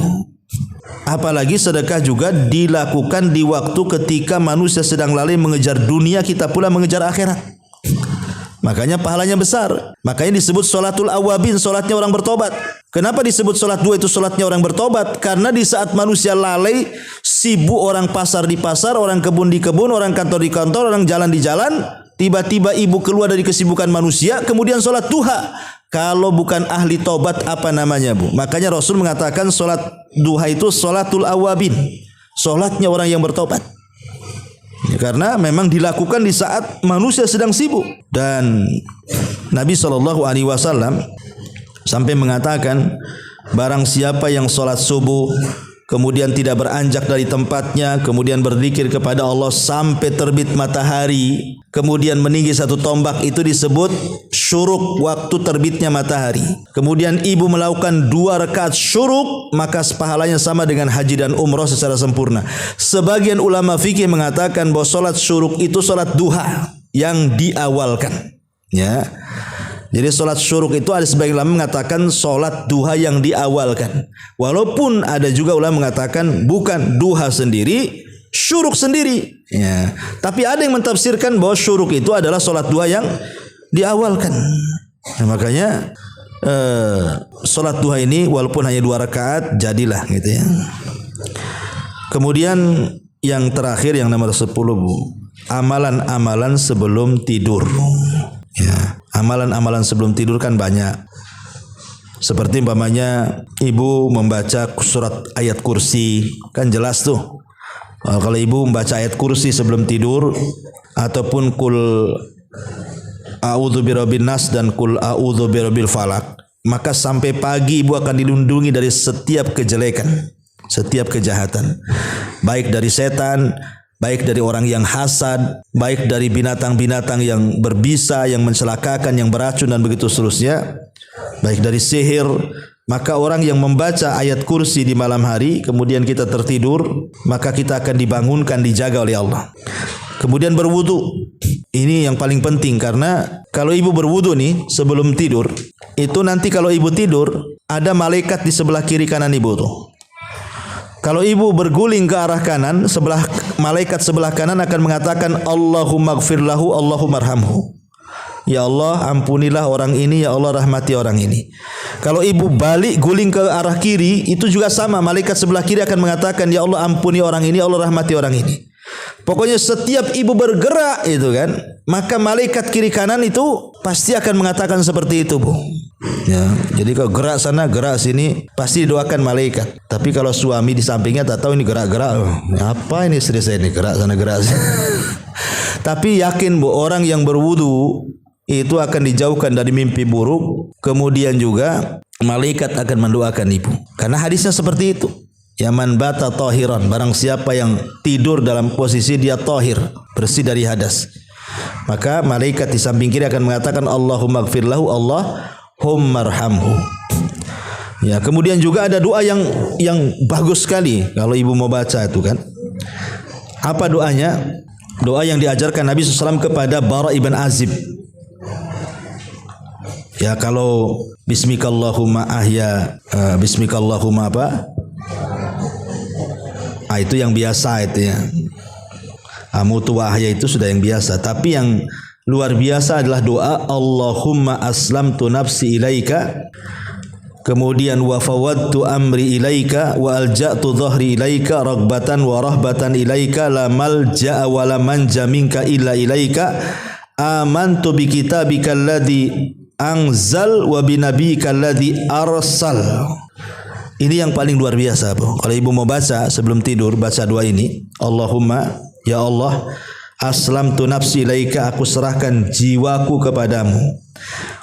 Apalagi sedekah juga dilakukan di waktu ketika manusia sedang lalai mengejar dunia, kita pula mengejar akhirat. Makanya pahalanya besar. Makanya disebut sholatul awabin, sholatnya orang bertobat. Kenapa disebut sholat duha itu sholatnya orang bertobat? Karena di saat manusia lalai, sibuk, orang pasar di pasar, orang kebun di kebun, orang kantor di kantor, orang jalan di jalan, tiba-tiba ibu keluar dari kesibukan manusia, kemudian sholat duha. Kalau bukan ahli tobat apa namanya, Bu? Makanya Rasul mengatakan sholat duha itu sholatul awabin, sholatnya orang yang bertobat. Ya, karena memang dilakukan di saat manusia sedang sibuk. Dan Nabi SAW sampai mengatakan, barang siapa yang sholat subuh kemudian tidak beranjak dari tempatnya, kemudian berzikir kepada Allah sampai terbit matahari, kemudian meninggi 1 tombak, itu disebut syuruk, waktu terbitnya matahari. Kemudian ibu melakukan 2 rakaat syuruk, maka pahalanya sama dengan haji dan umrah secara sempurna. Sebagian ulama fikih mengatakan bahwa salat syuruk itu salat duha yang diawalkan. Ya. Jadi salat syuruk itu ada sebagian ulama mengatakan salat duha yang diawalkan. Walaupun ada juga ulama mengatakan bukan, duha sendiri, syuruk sendiri. Ya. Tapi ada yang mentafsirkan bahwa syuruk itu adalah salat duha yang diawalkan. Nah, makanya salat duha ini walaupun hanya 2 rakaat jadilah gitu ya. Kemudian yang terakhir yang nomor 10, Bu, amalan-amalan sebelum tidur. Ya, amalan-amalan sebelum tidur kan banyak. Seperti umpamanya ibu membaca surat ayat kursi, kan jelas tuh. Kalau ibu membaca ayat kursi sebelum tidur, ataupun kul a'udzu birabbin nas dan kul a'udzu birabbil falaq, maka sampai pagi ibu akan dilindungi dari setiap kejelekan, setiap kejahatan, baik dari setan, baik dari orang yang hasad, baik dari binatang-binatang yang berbisa, yang mencelakakan, yang beracun dan begitu seterusnya, baik dari sihir. Maka orang yang membaca ayat kursi di malam hari kemudian kita tertidur, maka kita akan dibangunkan, dijaga oleh Allah. Kemudian berwudu. Ini yang paling penting, karena kalau ibu berwudu nih sebelum tidur, itu nanti kalau ibu tidur ada malaikat di sebelah kiri kanan ibu tuh. Kalau ibu berguling ke arah kanan, malaikat sebelah kanan akan mengatakan Allahumma gfir lahu, Allahumma arhamhu. Ya Allah, ampunilah orang ini, ya Allah rahmati orang ini. Kalau ibu balik guling ke arah kiri, itu juga sama, malaikat sebelah kiri akan mengatakan ya Allah ampuni orang ini, ya Allah rahmati orang ini. Pokoknya setiap ibu bergerak itu kan, maka malaikat kiri kanan itu pasti akan mengatakan seperti itu, Bu. Ya, jadi kalau gerak sana gerak sini pasti didoakan malaikat. Tapi kalau suami di sampingnya tak tahu ini gerak-gerak, apa ini istri saya ini gerak sana gerak sini. Tapi yakin, Bu, orang yang berwudu itu akan dijauhkan dari mimpi buruk. Kemudian juga malaikat akan mendoakan ibu. Karena hadisnya seperti itu. Ya man bata tahiran, barang siapa yang tidur dalam posisi dia tahir, bersih dari hadas, maka malaikat di samping kiri akan mengatakan Allahumma gfir lahu, Allahumma arhamhu. Ya, kemudian juga ada doa yang bagus sekali kalau ibu mau baca itu kan. Apa doanya? Doa yang diajarkan Nabi SAW kepada Bara ibn Azib. Ya, kalau bismikallahumma ahya, bismikallahumma apa? Itu yang biasa itu ya. Amutu wa ahya itu sudah yang biasa. Tapi yang luar biasa adalah doa Allahumma aslamtu nafsi ilaika, kemudian wa fawadtu amri ilaika wa alja'tu dhahri ilaika ragbatan wa rahbatan ilaika la malja'a wa la manja minka illa ilaika amantu bi kitabika alladhi anzal wa bi nabiyyika alladhi arsal. Ini yang paling luar biasa, Bu. Kalau ibu mau baca sebelum tidur, baca doa ini. Allahumma, ya Allah, aslamtu nafsi ilaika, aku serahkan jiwaku kepadamu.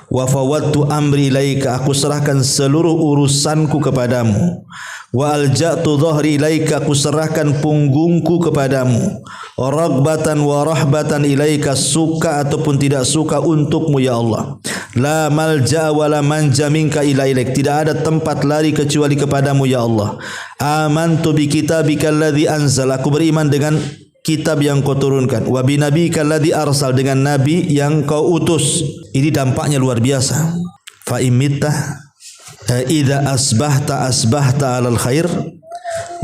Wa fawwadtu amri ilaika, aku serahkan seluruh urusanku kepadamu. Wa alja'tu dhahri ilaika, aku serahkan punggungku kepadamu. Ragbatan wa rahbatan ilaika, suka ataupun tidak suka untukmu ya Allah. La malja wa la manja minka illa ilaik. Tidak ada tempat lari kecuali kepadamu ya Allah. Amantu bi kitabika alladzi anzal. Aku beriman dengan kitab yang kau turunkan. Wa bi nabiyyika alladzi arsal. Dengan nabi yang kau utus. Ini dampaknya luar biasa. Fa imitta idza asbahta alal khair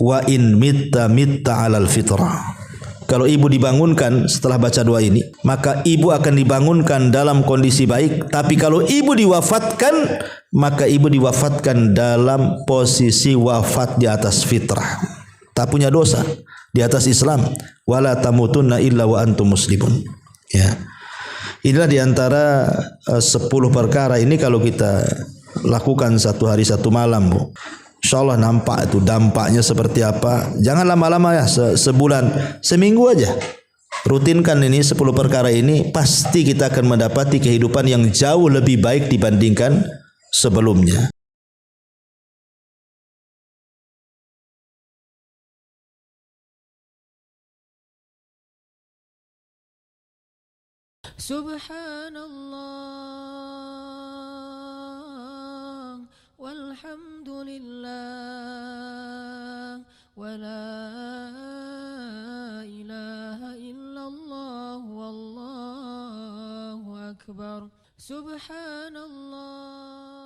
wa in mitta alal fitrah. Kalau ibu dibangunkan setelah baca doa ini, maka ibu akan dibangunkan dalam kondisi baik. Tapi kalau ibu diwafatkan, maka ibu diwafatkan dalam posisi wafat di atas fitrah. Tak punya dosa, di atas Islam. Wala tamutunna illa wa antum muslimun. Ya. Inilah diantara 10 perkara ini kalau kita lakukan satu hari satu malam, Bu. InsyaAllah nampak itu dampaknya seperti apa. Jangan lama-lama ya, sebulan, seminggu aja. Rutinkan ini 10 perkara ini, pasti kita akan mendapati kehidupan yang jauh lebih baik dibandingkan sebelumnya. Subhanallah walhamdulillah wa la ilaha illallah wallahu akbar. Subhanallah.